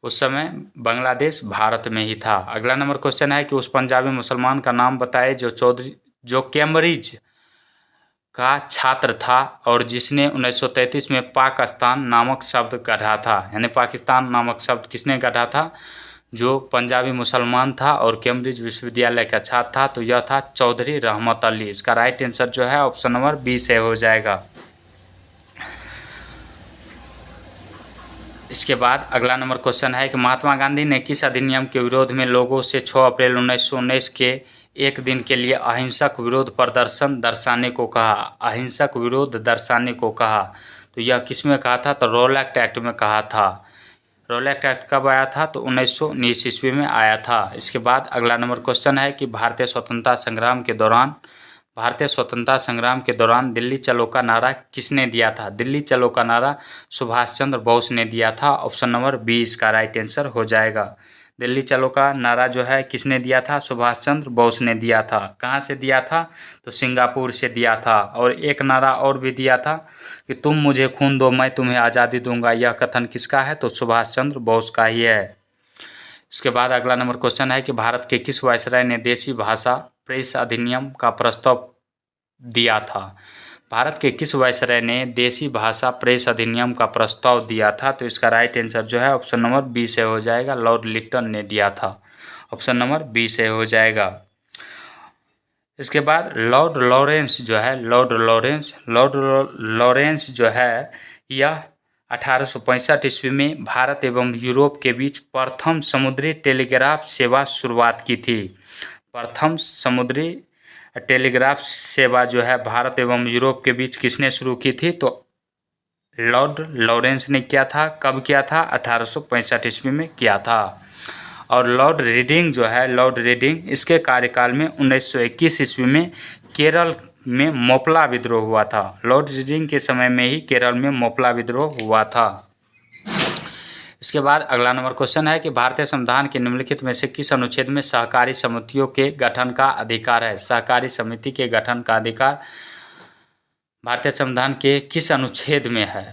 S1: उस समय बांग्लादेश भारत में ही था। अगला नंबर क्वेश्चन है कि उस पंजाबी मुसलमान का नाम बताए जो कैम्ब्रिज का छात्र था और जिसने 1933 में पाकिस्तान नामक शब्द गढ़ा था। यानी पाकिस्तान नामक शब्द किसने गढ़ा था? जो पंजाबी मुसलमान था और कैम्ब्रिज विश्वविद्यालय का छात्र था, तो यह था चौधरी रहमत अली। इसका राइट आंसर जो है ऑप्शन नंबर बी से हो जाएगा। इसके बाद अगला नंबर क्वेश्चन है कि महात्मा गांधी ने किस अधिनियम के विरोध में लोगों से 6 अप्रैल 1919 के एक दिन के लिए अहिंसक विरोध प्रदर्शन दर्शाने को कहा? अहिंसक विरोध दर्शाने को कहा, तो यह किस में कहा था? तो रॉलेट एक्ट में कहा था। रॉलेट एक्ट कब आया था? तो 1919 ईस्वी में आया था। इसके बाद अगला नंबर क्वेश्चन है कि भारतीय स्वतंत्रता संग्राम के दौरान दिल्ली चलो का नारा किसने दिया था? दिल्ली चलो का नारा सुभाष चंद्र बोस ने दिया था। ऑप्शन नंबर 20 का राइट आंसर हो जाएगा। दिल्ली चलो का नारा जो है किसने दिया था? सुभाष चंद्र बोस ने दिया था। कहाँ से दिया था? तो सिंगापुर से दिया था। और एक नारा और भी दिया था कि तुम मुझे खून दो मैं तुम्हें आज़ादी दूंगा। यह कथन किसका है? तो सुभाष चंद्र बोस का ही है। इसके बाद अगला नंबर क्वेश्चन है कि भारत के किस वायसराय ने देशी भाषा प्रेस अधिनियम का प्रस्ताव दिया था? भारत के किस वायसराय ने देशी भाषा प्रेस अधिनियम का प्रस्ताव दिया था? तो इसका राइट आंसर जो है ऑप्शन नंबर बी से हो जाएगा। लॉर्ड लिटन ने दिया था। ऑप्शन नंबर बी से हो जाएगा। इसके बाद लॉर्ड लॉरेंस जो है यह 1865 ईस्वी में भारत एवं यूरोप के बीच प्रथम समुद्री टेलीग्राफ सेवा शुरुआत की थी। प्रथम समुद्री टेलीग्राफ सेवा जो है भारत एवं यूरोप के बीच किसने शुरू की थी? तो लॉर्ड लॉरेंस ने किया था। कब किया था? 1865 ईस्वी में किया था। और लॉर्ड रीडिंग इसके कार्यकाल में 1921 ईस्वी में केरल में मोपला विद्रोह हुआ था। लॉर्ड रीडिंग के समय में ही केरल में मोपला विद्रोह हुआ था। इसके बाद अगला नंबर क्वेश्चन है कि भारतीय संविधान के निम्नलिखित में से किस अनुच्छेद में सहकारी समितियों के गठन का अधिकार है? सहकारी समिति के गठन का अधिकार भारतीय संविधान के किस अनुच्छेद में है?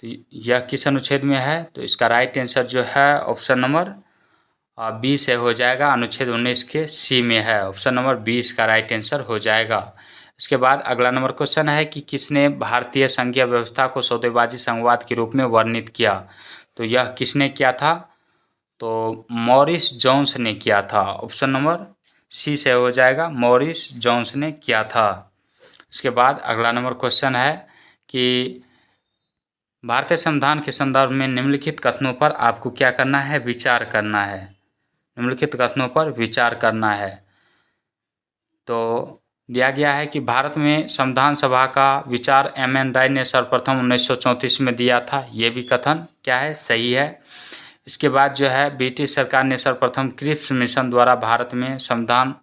S1: तो यह किस अनुच्छेद में है? तो इसका राइट आंसर जो है ऑप्शन नंबर बी से हो जाएगा। अनुच्छेद 19 के सी में है। ऑप्शन नंबर 20 का राइट आंसर हो जाएगा। इसके बाद अगला नंबर क्वेश्चन है कि किसने भारतीय संघीय व्यवस्था को सौदेबाजी संघवाद के रूप में वर्णित किया? तो यह किसने किया था? तो मॉरिस जोन्स ने किया था। ऑप्शन नंबर सी से हो जाएगा। मॉरिस जोन्स ने किया था। इसके बाद अगला नंबर क्वेश्चन है कि भारतीय संविधान के संदर्भ में निम्नलिखित कथनों पर आपको क्या करना है? विचार करना है। निम्नलिखित कथनों पर विचार करना है। तो दिया गया है कि भारत में संविधान सभा का विचार एम.एन. राय ने सर्वप्रथम 1934 में दिया था। ये भी कथन क्या है? सही है। इसके बाद जो है ब्रिटिश सरकार ने सर्वप्रथम क्रिप्स मिशन द्वारा भारत में संविधान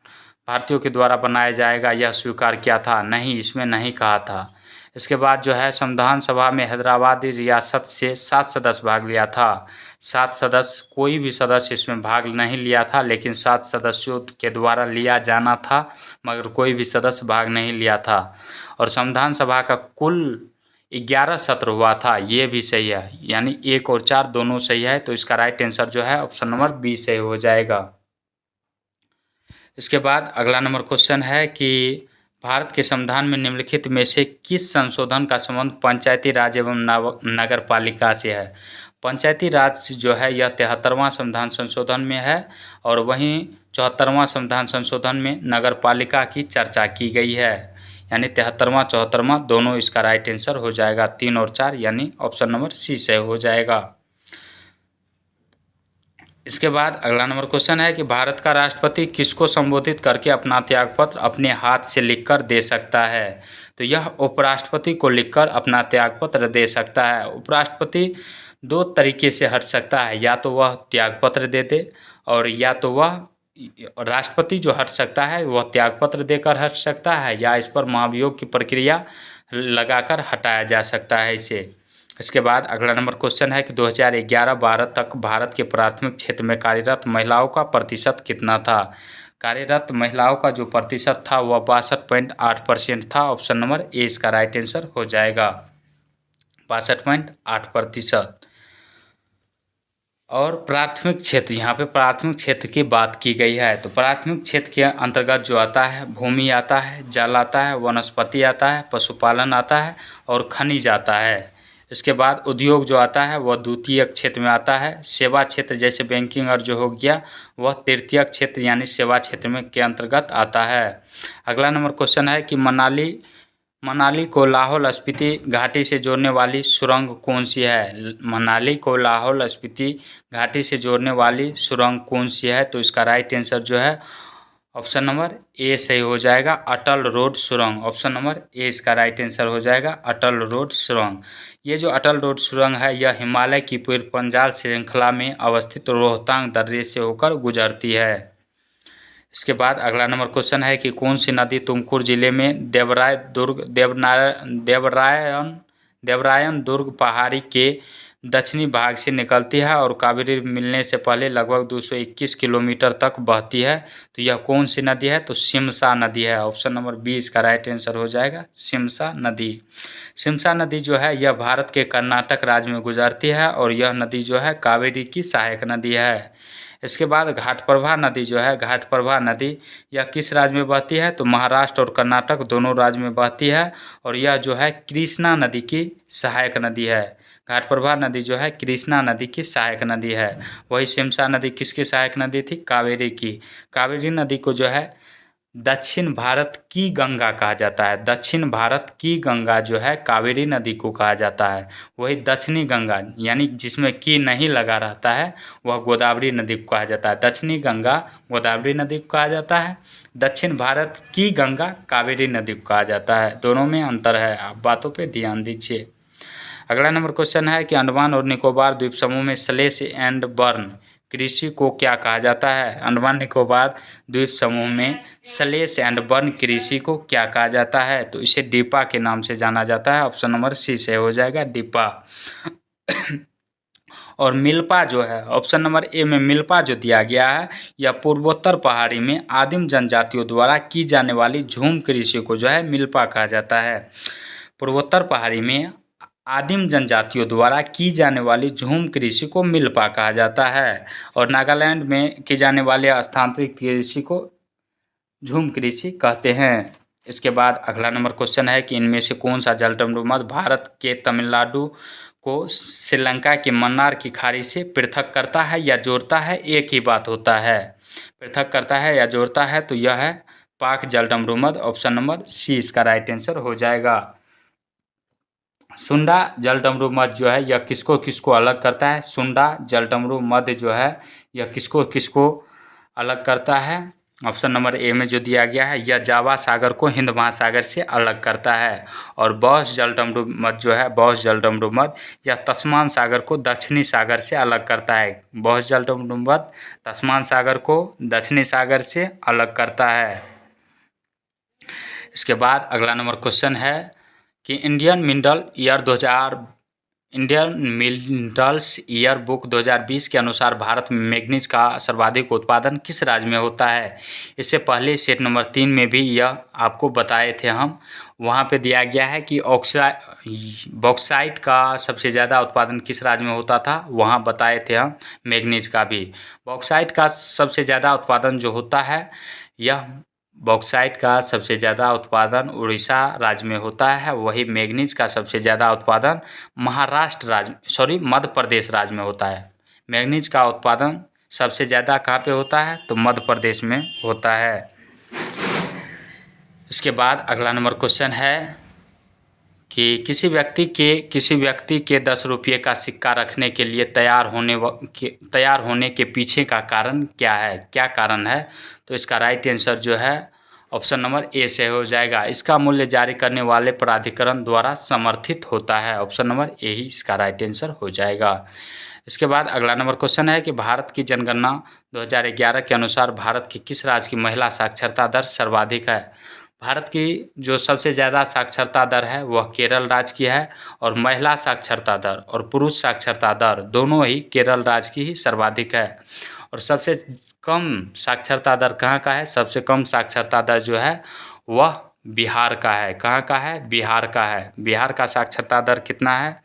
S1: भारतीयों के द्वारा बनाया जाएगा यह स्वीकार किया था। नहीं, इसमें नहीं कहा था। इसके बाद जो है संविधान सभा में हैदराबादी रियासत से 7 सदस्य भाग लिया था। 7 सदस्य, कोई भी सदस्य इसमें भाग नहीं लिया था, लेकिन 7 सदस्यों के द्वारा लिया जाना था, मगर कोई भी सदस्य भाग नहीं लिया था। और संविधान सभा का कुल 11 सत्र हुआ था। ये भी सही है, यानी 1 और 4 दोनों सही है। तो इसका राइट आंसर जो है ऑप्शन नंबर बी से हो जाएगा। इसके बाद अगला नंबर क्वेश्चन है कि भारत के संविधान में निम्नलिखित में से किस संशोधन का संबंध पंचायती राज एवं नगर पालिका से है? पंचायती राज जो है यह 73वां संविधान संशोधन में है, और वहीं 74वां संविधान संशोधन में नगर पालिका की चर्चा की गई है। यानी 73वां 74वां दोनों इसका राइट आंसर हो जाएगा। 3 और 4 यानी ऑप्शन नंबर सी से हो जाएगा। इसके बाद अगला नंबर क्वेश्चन है कि भारत का राष्ट्रपति किसको संबोधित करके अपना त्यागपत्र अपने हाथ से लिखकर दे सकता है? तो यह उपराष्ट्रपति को लिखकर अपना त्यागपत्र दे सकता है। उपराष्ट्रपति 2 तरीके से हट सकता है, या तो वह त्यागपत्र दे दे, और या तो वह राष्ट्रपति जो हट सकता है वह त्यागपत्र देकर हट सकता है, या इस पर महाभियोग की प्रक्रिया लगाकर हटाया जा सकता है इसे। इसके बाद अगला नंबर क्वेश्चन है कि 2011-12 तक भारत के प्राथमिक क्षेत्र में कार्यरत महिलाओं का प्रतिशत कितना था? कार्यरत महिलाओं का जो प्रतिशत था वह 62.8% था। ऑप्शन नंबर ए इसका राइट आंसर हो जाएगा। 62.8%। और प्राथमिक क्षेत्र, यहाँ पे प्राथमिक क्षेत्र की बात की गई है। तो प्राथमिक क्षेत्र के अंतर्गत जो आता है, भूमि आता है, जल आता है, वनस्पति आता है, पशुपालन आता है और खनिज आता है। इसके बाद उद्योग जो आता है वह द्वितीयक क्षेत्र में आता है। सेवा क्षेत्र जैसे बैंकिंग और जो हो गया वह तृतीयक क्षेत्र यानी सेवा क्षेत्र में के अंतर्गत आता है। अगला नंबर क्वेश्चन है कि मनाली को लाहौल स्पीति घाटी से जोड़ने वाली सुरंग कौन सी है। मनाली को लाहौल स्पीति घाटी से जोड़ने वाली सुरंग कौन सी है, तो इसका राइट आंसर जो है ऑप्शन नंबर ए सही हो जाएगा, अटल रोड सुरंग। ऑप्शन नंबर ए इसका राइट आंसर हो जाएगा, अटल रोड सुरंग। ये जो अटल रोड सुरंग है यह हिमालय की पूर्व पंजाल श्रृंखला में अवस्थित रोहतांग दर्रे से होकर गुजरती है। इसके बाद अगला नंबर क्वेश्चन है कि कौन सी नदी तुमकुर जिले में देवरायन दुर्ग पहाड़ी के दक्षिणी भाग से निकलती है और कावेरी मिलने से पहले लगभग 221 किलोमीटर तक बहती है। तो यह कौन सी नदी है, तो शिमसा नदी है। ऑप्शन नंबर बी इसका राइट आंसर हो जाएगा, शिमसा नदी। शिमसा नदी जो है यह भारत के कर्नाटक राज्य में गुजरती है और यह नदी जो है कावेरी की सहायक नदी है। इसके बाद घाटप्रभा नदी जो है, घाटप्रभा नदी यह किस राज्य में बहती है, तो महाराष्ट्र और कर्नाटक दोनों राज्य में बहती है और यह जो है कृष्णा नदी की सहायक नदी है। घाटप्रभा नदी जो है कृष्णा नदी की सहायक नदी है। वही शिमसा नदी किसकी सहायक नदी थी, कावेरी की। कावेरी नदी को जो है दक्षिण भारत की गंगा कहा जाता है। दक्षिण भारत की गंगा जो है कावेरी नदी को कहा जाता है। वही दक्षिणी गंगा यानी जिसमें की नहीं लगा रहता है वह गोदावरी नदी को कहा जाता है। दक्षिणी गंगा गोदावरी नदी को कहा जाता है, दक्षिण भारत की गंगा कावेरी नदी को कहा जाता है। दोनों में अंतर है, आप बातों पे ध्यान दीजिए। अगला नंबर क्वेश्चन है कि अंडमान और निकोबार द्वीप समूह में स्लैश एंड बर्न कृषि को क्या कहा जाता है। अंडमान निकोबार द्वीप समूह में स्लैश एंड बर्न कृषि को क्या कहा जाता है, तो इसे डिपा के नाम से जाना जाता है। ऑप्शन नंबर सी से हो जाएगा, डिपा। और मिल्पा जो है, ऑप्शन नंबर ए में मिल्पा जो दिया गया है यह पूर्वोत्तर पहाड़ी में आदिम जनजातियों द्वारा की जाने वाली झूम कृषि को जो है मिल्पा कहा जाता है। पूर्वोत्तर पहाड़ी में आदिम जनजातियों द्वारा की जाने वाली झूम कृषि को मिल्पा कहा जाता है और नागालैंड में की जाने वाली स्थानांतरित कृषि को झूम कृषि कहते हैं। इसके बाद अगला नंबर क्वेश्चन है कि इनमें से कौन सा जलमग्न भारत के तमिलनाडु को श्रीलंका के मन्नार की खाड़ी से पृथक करता है या जोड़ता है, एक ही बात होता है। पृथक करता है या जोड़ता है, तो यह है पाक जलमग्न। ऑप्शन नंबर सी इसका राइट आंसर हो जाएगा। सुंडा जलडमरू मध्य जो है यह किसको किसको अलग करता है। सुंडा जलडमरू मध्य जो है यह किसको किसको अलग करता है। ऑप्शन नंबर ए में जो दिया गया है यह जावा सागर को हिंद महासागर से अलग करता है। और बॉस जलडमरू मध्य जो है, बॉस जलडमरू मध्य यह तस्मान सागर को दक्षिणी सागर से अलग करता है। बॉस जलडमरू मध्य तस्मान सागर को दक्षिणी सागर से अलग करता है। इसके बाद अगला नंबर क्वेश्चन है कि इंडियन मिनरल्स ईयर बुक 2020 के अनुसार भारत में मैग्नीज का सर्वाधिक उत्पादन किस राज्य में होता है। इससे पहले सेट नंबर 3 में भी यह आपको बताए थे हम। वहाँ पे दिया गया है कि बॉक्साइट का सबसे ज़्यादा उत्पादन किस राज्य में होता था, वहाँ बताए थे हम मैग्नीज का भी। बॉक्साइट का सबसे ज़्यादा उत्पादन जो होता है यह बॉक्साइट का सबसे ज़्यादा उत्पादन उड़ीसा राज्य में होता है। वही मैग्नीज का सबसे ज़्यादा उत्पादन मध्य प्रदेश राज्य में होता है। मैग्नीज का उत्पादन सबसे ज़्यादा कहाँ पे होता है, तो मध्य प्रदेश में होता है। इसके बाद अगला नंबर क्वेश्चन है कि किसी व्यक्ति के 10 रुपये का सिक्का रखने के लिए तैयार होने के पीछे का कारण क्या है, क्या कारण है, तो इसका राइट आंसर जो है ऑप्शन नंबर ए से हो जाएगा। इसका मूल्य जारी करने वाले प्राधिकरण द्वारा समर्थित होता है। ऑप्शन नंबर ए ही इसका राइट आंसर हो जाएगा। इसके बाद अगला नंबर क्वेश्चन है कि भारत की जनगणना 2011 के अनुसार भारत की किस राज्य की महिला साक्षरता दर सर्वाधिक है। भारत की जो सबसे ज़्यादा साक्षरता दर है वह केरल राज्य की है और महिला साक्षरता दर और पुरुष साक्षरता दर दोनों ही केरल राज्य की ही सर्वाधिक है। और सबसे कम साक्षरता दर कहाँ का है, सबसे कम साक्षरता दर जो है वह बिहार का है। कहाँ का है, बिहार का है। बिहार का साक्षरता दर कितना है,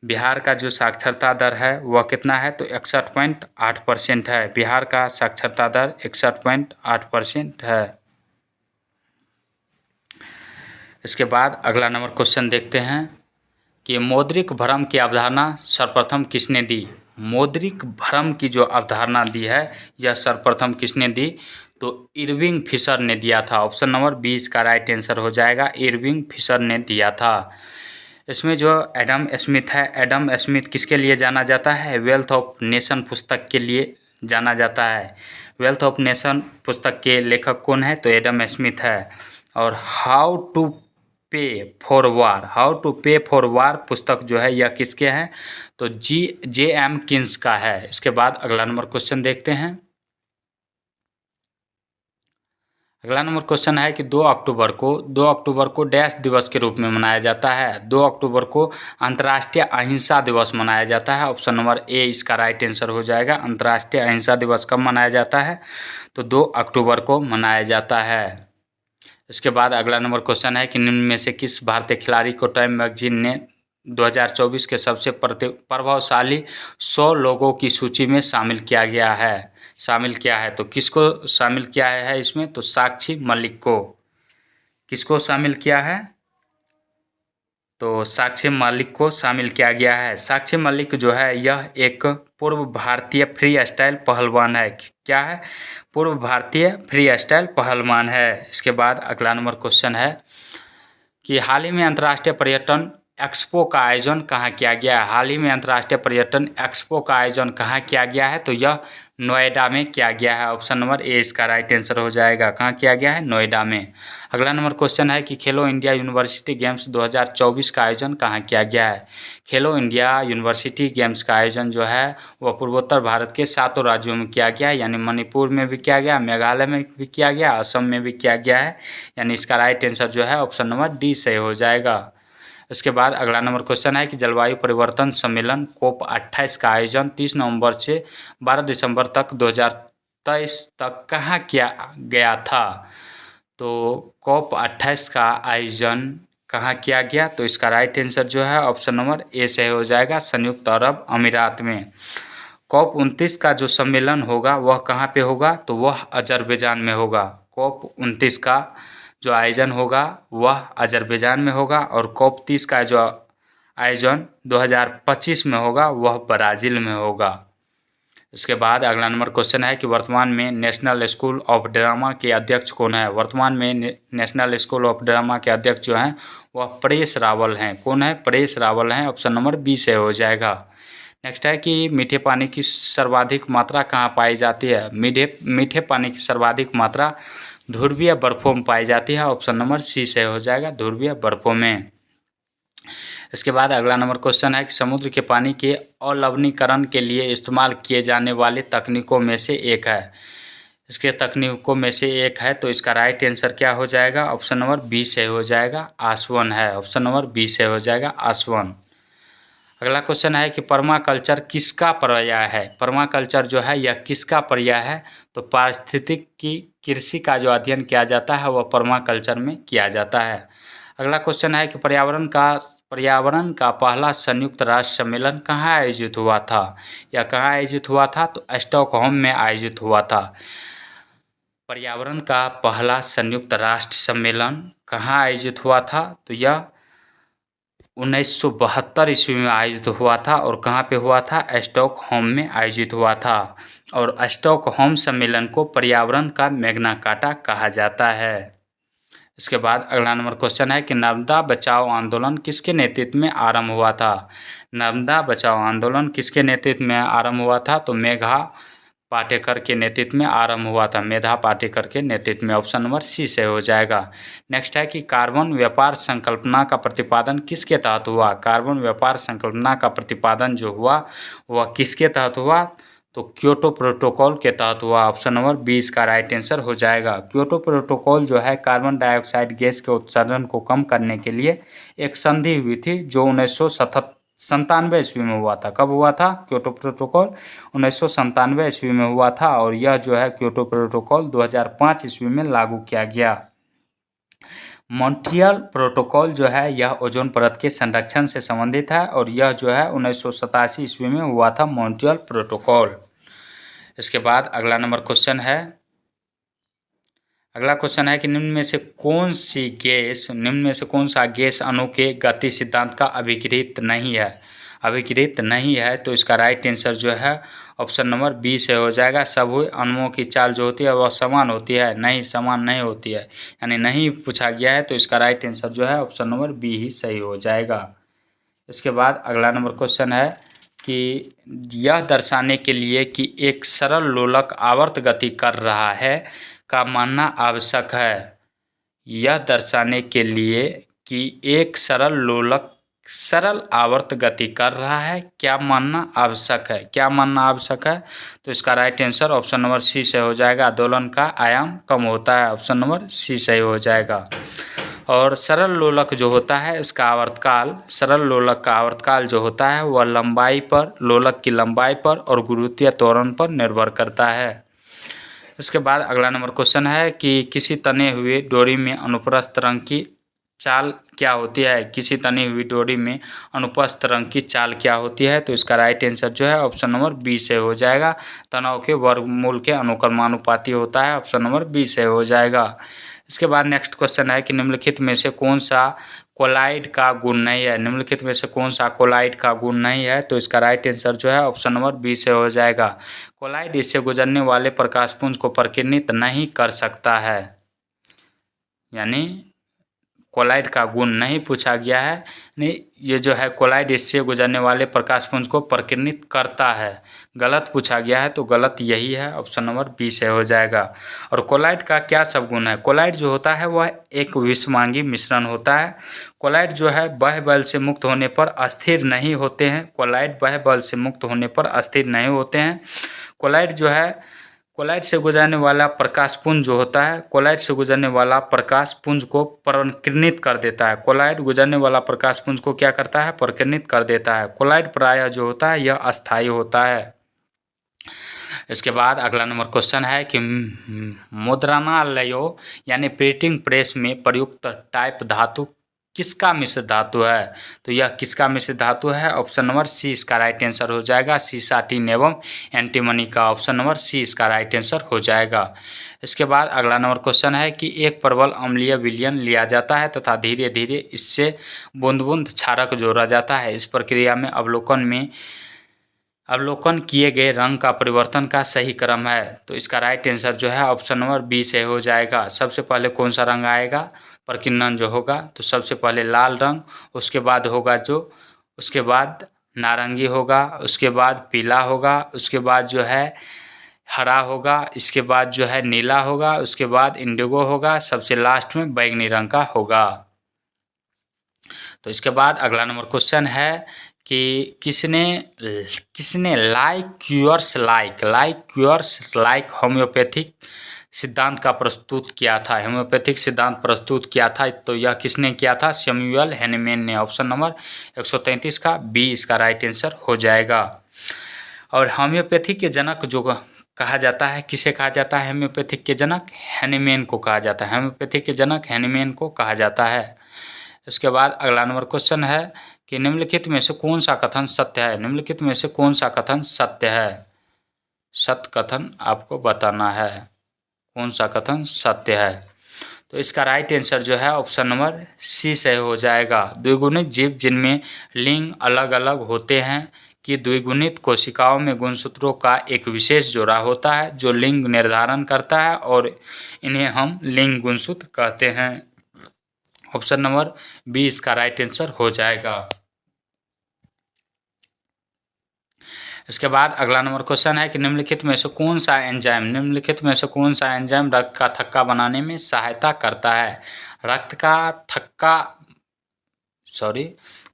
S1: बिहार का जो साक्षरता दर है वह कितना है, तो 61.8% है। बिहार का साक्षरता दर 61.8% है। इसके बाद अगला नंबर क्वेश्चन देखते हैं कि मौद्रिक भ्रम की अवधारणा सर्वप्रथम किसने दी। मौद्रिक भ्रम की जो अवधारणा दी है यह सर्वप्रथम किसने दी, तो इरविंग फिशर ने दिया था। ऑप्शन नंबर 20 का राइट आंसर हो जाएगा, इरविंग फिशर ने दिया था। इसमें जो एडम स्मिथ है, एडम स्मिथ किसके लिए जाना जाता है, वेल्थ ऑफ नेशन पुस्तक के लिए जाना जाता है। वेल्थ ऑफ नेशन पुस्तक के लेखक कौन है, तो एडम स्मिथ है। और हाउ टू पे फॉर वार, हाउ टू पे फॉर वार पुस्तक जो है यह किसके हैं, तो J.M. किन्स का है। इसके बाद अगला नंबर क्वेश्चन देखते हैं। अगला नंबर क्वेश्चन है कि 2 अक्टूबर को डैश दिवस के रूप में मनाया जाता है। 2 अक्टूबर को अंतर्राष्ट्रीय अहिंसा दिवस मनाया जाता है। ऑप्शन नंबर ए इसका राइट आंसर हो जाएगा। अंतर्राष्ट्रीय अहिंसा दिवस कब मनाया जाता है, तो 2 अक्टूबर को मनाया जाता है। इसके बाद अगला नंबर क्वेश्चन है कि निम्न में से किस भारतीय खिलाड़ी को टाइम मैगजीन ने 2024 के सबसे प्रभावशाली 100 लोगों की सूची में शामिल किया है, तो किसको शामिल किया है इसमें, तो साक्षी मलिक को। किसको शामिल किया है, तो साक्षी मलिक को शामिल किया गया है। साक्षी मलिक जो है यह एक पूर्व भारतीय फ्री स्टाइल पहलवान है। क्या है, पूर्व भारतीय फ्री स्टाइल पहलवान है। इसके बाद अगला नंबर क्वेश्चन है कि हाल ही में अंतर्राष्ट्रीय पर्यटन एक्सपो का आयोजन कहाँ किया गया है। हाल ही में अंतर्राष्ट्रीय पर्यटन एक्सपो का आयोजन कहाँ किया गया है, तो यह नोएडा में किया गया है। ऑप्शन नंबर ए इसका राइट आंसर हो जाएगा। कहाँ किया गया है, नोएडा में। अगला नंबर क्वेश्चन है कि खेलो इंडिया यूनिवर्सिटी गेम्स 2024 का आयोजन कहाँ किया गया है। खेलो इंडिया यूनिवर्सिटी गेम्स का आयोजन जो है वह पूर्वोत्तर भारत के 7 राज्यों में किया गया है, यानी मणिपुर में भी किया गया, मेघालय में भी किया गया, असम में भी किया गया है, यानी इसका राइट आंसर जो है ऑप्शन नंबर डी सही हो जाएगा। इसके बाद अगला नंबर क्वेश्चन है कि जलवायु परिवर्तन सम्मेलन COP 28 का आयोजन 30 नवंबर से 12 दिसंबर तक 2023 तक कहाँ किया गया था, तो COP 28 का आयोजन कहाँ किया गया, तो इसका राइट आंसर जो है ऑप्शन नंबर ए से हो जाएगा, संयुक्त अरब अमीरात में। COP 29 का जो सम्मेलन होगा वह कहाँ पे होगा, तो वह अजरबैजान में होगा। COP 29 का जो आयोजन होगा वह अजरबैजान में होगा, और COP 30 का जो आयोजन 2025 में होगा वह ब्राज़ील में होगा। इसके बाद अगला नंबर क्वेश्चन है कि वर्तमान में नेशनल स्कूल ऑफ ड्रामा के अध्यक्ष कौन है। वर्तमान में नेशनल स्कूल ऑफ ड्रामा के अध्यक्ष जो हैं वह परेश रावल हैं। कौन है, परेश रावल हैं। ऑप्शन नंबर बी से हो जाएगा। नेक्स्ट है कि मीठे पानी की सर्वाधिक मात्रा कहाँ पाई जाती है। मीठे पानी की सर्वाधिक मात्रा ध्रुवीय बर्फों में पाई जाती है। ऑप्शन नंबर सी से हो जाएगा, ध्रुवीय बर्फों में। इसके बाद अगला नंबर क्वेश्चन है कि समुद्र के पानी के अलवणीकरण के लिए इस्तेमाल किए जाने वाले तकनीकों में से एक है। इसके तकनीकों में से एक है, तो इसका राइट आंसर क्या हो जाएगा, ऑप्शन नंबर बी से हो जाएगा, आसवन है। ऑप्शन नंबर बी से हो जाएगा, आसवन। अगला क्वेश्चन है कि पर्माकल्चर किसका पर्याय है। पर्माकल्चर जो है यह किसका पर्याय है, तो पारिस्थितिक की कृषि का जो अध्ययन किया जाता है वह पर्माकल्चर में किया जाता है। अगला क्वेश्चन है कि पर्यावरण का पहला संयुक्त राष्ट्र सम्मेलन कहाँ आयोजित हुआ था, या कहाँ आयोजित हुआ था, तो स्टॉकहोम में आयोजित हुआ था। पर्यावरण का पहला संयुक्त राष्ट्र सम्मेलन कहाँ आयोजित हुआ था, तो यह 1972 ईस्वी में आयोजित हुआ था, और कहाँ पे हुआ था, स्टॉकहोम में आयोजित हुआ था। और स्टॉकहोम सम्मेलन को पर्यावरण का मैग्ना कार्टा कहा जाता है। इसके बाद अगला नंबर क्वेश्चन है कि नर्मदा बचाओ आंदोलन किसके नेतृत्व में आरंभ हुआ था। नर्मदा बचाओ आंदोलन किसके नेतृत्व में आरंभ हुआ था, तो मेधा पाटेकर के नेतृत्व में आरंभ हुआ था। मेधा पाटेकर के नेतृत्व में। ऑप्शन नंबर सी से हो जाएगा। नेक्स्ट है कि कार्बन व्यापार संकल्पना का प्रतिपादन किसके तहत हुआ। कार्बन व्यापार संकल्पना का प्रतिपादन जो हुआ वह किसके तहत हुआ, तो क्योटो प्रोटोकॉल के तहत हुआ। ऑप्शन नंबर 20 का राइट आंसर हो जाएगा। क्योटो प्रोटोकॉल जो है कार्बन डाइऑक्साइड गैस के उत्सर्जन को कम करने के लिए एक संधि हुई थी, जो 1997 ईस्वी में हुआ था। कब हुआ था क्योटो प्रोटोकॉल, 1997 ईस्वी में हुआ था, और यह जो है क्योटो प्रोटोकॉल 2005 ईस्वी में लागू किया गया। मॉन्ट्रियल प्रोटोकॉल जो है यह ओजोन परत के संरक्षण से संबंधित है, और यह जो है 1987 ईस्वी में हुआ था मॉन्ट्रियल प्रोटोकॉल। इसके बाद अगला नंबर क्वेश्चन है, अगला क्वेश्चन है कि निम्न में से कौन सा गैस अणु के गति सिद्धांत का अभिकृत नहीं है। अभिकृत नहीं है तो इसका राइट आंसर जो है ऑप्शन नंबर बी से हो जाएगा। सभी अणुओं की चाल जो होती है वह समान होती है, नहीं समान नहीं होती है, यानी नहीं पूछा गया है तो इसका राइट आंसर जो है ऑप्शन नंबर बी ही सही हो जाएगा। इसके बाद अगला नंबर क्वेश्चन है कि यह दर्शाने के लिए कि एक सरल लोलक आवर्त गति कर रहा है का मानना आवश्यक है। यह दर्शाने के लिए कि एक सरल लोलक सरल आवर्त गति कर रहा है क्या मानना आवश्यक है। क्या मानना आवश्यक है तो इसका right answer option number C से हो जाएगा। दोलन का आयाम कम होता है, ऑप्शन नंबर सी सही हो जाएगा। और सरल लोलक जो होता है इसका आवर्तकाल, सरल लोलक का आवर्तकाल जो होता है वह लंबाई पर, लोलक की लंबाई पर और गुरुत्वीय त्वरण पर निर्भर करता है। इसके बाद अगला नंबर क्वेश्चन है कि किसी तने हुए डोरी में अनुप्रस्थ तरंग की चाल क्या होती है। किसी तनी हुई डोरी में अनुप्रस्थ तरंग की चाल क्या होती है तो इसका राइट आंसर जो है ऑप्शन नंबर बी से हो जाएगा। तनाव के वर्गमूल के अनुक्रमानुपाती होता है, ऑप्शन नंबर बी से हो जाएगा। इसके बाद नेक्स्ट क्वेश्चन है कि निम्नलिखित में से कौन सा कोलाइड का गुण नहीं है। निम्नलिखित में से कौन सा कोलाइड का गुण नहीं है तो इसका राइट आंसर जो है ऑप्शन नंबर बी से हो जाएगा। कोलाइड इससे गुजरने वाले प्रकाशपुंज को प्रकीर्णित नहीं कर सकता है, यानी कोलाइड का गुण नहीं पूछा गया है। नहीं, ये जो है कोलाइड इससे गुजरने वाले प्रकाशपुंज को प्रकीर्णित करता है, गलत पूछा गया है तो गलत यही है, ऑप्शन नंबर बी से हो जाएगा। और कोलाइड का क्या सब गुण है। कोलाइड जो होता है वह एक विषमांगी मिश्रण होता है। कोलाइड जो है बाह्य बल से मुक्त होने पर अस्थिर नहीं होते हैं। कोलाइड बाह्य बल से मुक्त होने पर अस्थिर नहीं होते हैं। कोलाइड जो है कोलाइड से गुजरने वाला प्रकाशपुंज जो होता है, कोलाइड से गुजरने वाला प्रकाशपुंज को प्रकीर्णित कर देता है। कोलाइड गुजरने वाला प्रकाशपुंज को क्या करता है, प्रकीर्णित कर देता है। कोलाइड प्रायः जो होता है यह अस्थायी होता है। इसके बाद अगला नंबर क्वेश्चन है कि मुद्रणालयों यानी प्रिंटिंग प्रेस में प्रयुक्त टाइप धातु किसका मिश्र धातु है। तो यह किसका मिश्र धातु है, ऑप्शन नंबर सी इसका राइट आंसर हो जाएगा। सीसा, टीन एवं एंटीमनी का, ऑप्शन नंबर सी इसका राइट आंसर हो जाएगा। इसके बाद अगला नंबर क्वेश्चन है कि एक प्रबल अम्लीय विलयन लिया जाता है तथा धीरे धीरे इससे बूंद बूंद क्षारक जोड़ा जाता है। इस प्रक्रिया में अवलोकन किए गए रंग का परिवर्तन का सही क्रम है। तो इसका राइट आंसर जो है ऑप्शन नंबर बी से हो जाएगा। सबसे पहले कौन सा रंग आएगा, प्रकीर्णन जो होगा तो सबसे पहले लाल रंग, उसके बाद होगा उसके बाद नारंगी होगा, उसके बाद पीला होगा, उसके बाद जो है हरा होगा, इसके बाद जो है नीला होगा, उसके बाद इंडिगो होगा, सबसे लास्ट में बैंगनी रंग का होगा। तो इसके बाद अगला नंबर क्वेश्चन है कि किसने लाइक क्यूअर्स लाइक होम्योपैथिक सिद्धांत का प्रस्तुत किया था। होम्योपैथिक सिद्धांत प्रस्तुत किया था तो यह किसने किया था, सैमुअल हैनीमैन ने, ऑप्शन नंबर 133 का बी इसका राइट आंसर हो जाएगा। और होम्योपैथी के जनक जो कहा जाता है, किसे कहा जाता है होम्योपैथिक के जनक, हैनीमैन को कहा जाता है। होम्योपैथिक के जनक हैनीमैन को कहा जाता है। इसके बाद अगला नंबर क्वेश्चन है कि निम्नलिखित में से कौन सा कथन सत्य है। निम्नलिखित में से कौन सा कथन सत्य है, सत्य कथन आपको बताना है, कौन सा कथन सत्य है। तो इसका राइट आंसर जो है ऑप्शन नंबर सी से हो जाएगा। द्विगुणित जीव जिनमें लिंग अलग अलग होते हैं कि द्विगुणित कोशिकाओं में गुणसूत्रों का एक विशेष जोड़ा होता है जो लिंग निर्धारण करता है और इन्हें हम लिंग गुणसूत्र कहते हैं। ऑप्शन नंबर बी इसका राइट आंसर हो जाएगा। इसके बाद अगला नंबर क्वेश्चन है कि निम्नलिखित में से कौन सा एंजाइम रक्त का थक्का बनाने में सहायता करता है।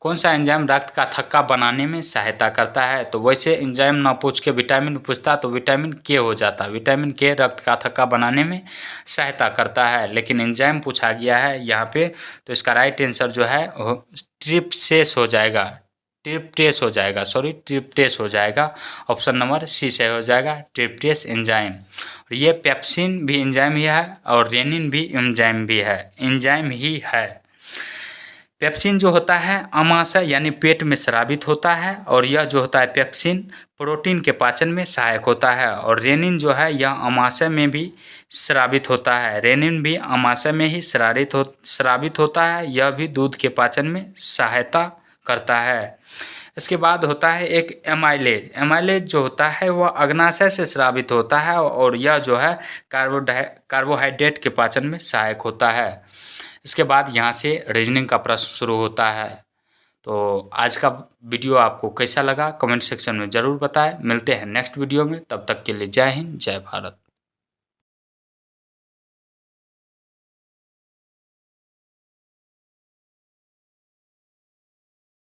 S1: कौन सा एंजाइम रक्त का थक्का बनाने में सहायता करता है। तो वैसे एंजाइम ना पूछ के विटामिन पूछता तो विटामिन के हो जाता। विटामिन के रक्त का थक्का बनाने में सहायता करता है, लेकिन एंजाइम पूछा गया है यहाँ पे तो इसका राइट आंसर जो है ट्रिप्टेस हो जाएगा। ऑप्शन नंबर सी से हो जाएगा, ट्रिप्टेस एंजाइम। ये पेप्सिन भी एंजाइम ही है और रेनिन भी एंजाइम ही है। पेप्सिन जो होता है अमाशय यानी पेट में स्रावित होता है, और यह जो होता है पेप्सिन प्रोटीन के पाचन में सहायक होता है। और रेनिन जो है यह अमाशय में भी स्रावित होता है, रेनिन भी अमाशय में ही स्रावित होता है, यह भी दूध के पाचन में सहायता करता है। इसके बाद होता है एक एमाइलेज। एमाइलेज जो होता है वह अग्नाशय से स्रावित होता है, और यह जो है कार्बोहाइड्रेट के पाचन में सहायक होता है। इसके बाद यहाँ से रीजनिंग का प्रश्न शुरू होता है। तो आज का वीडियो आपको कैसा लगा कमेंट सेक्शन में ज़रूर बताएं। मिलते हैं नेक्स्ट वीडियो में, तब तक के लिए जय हिंद जय भारत।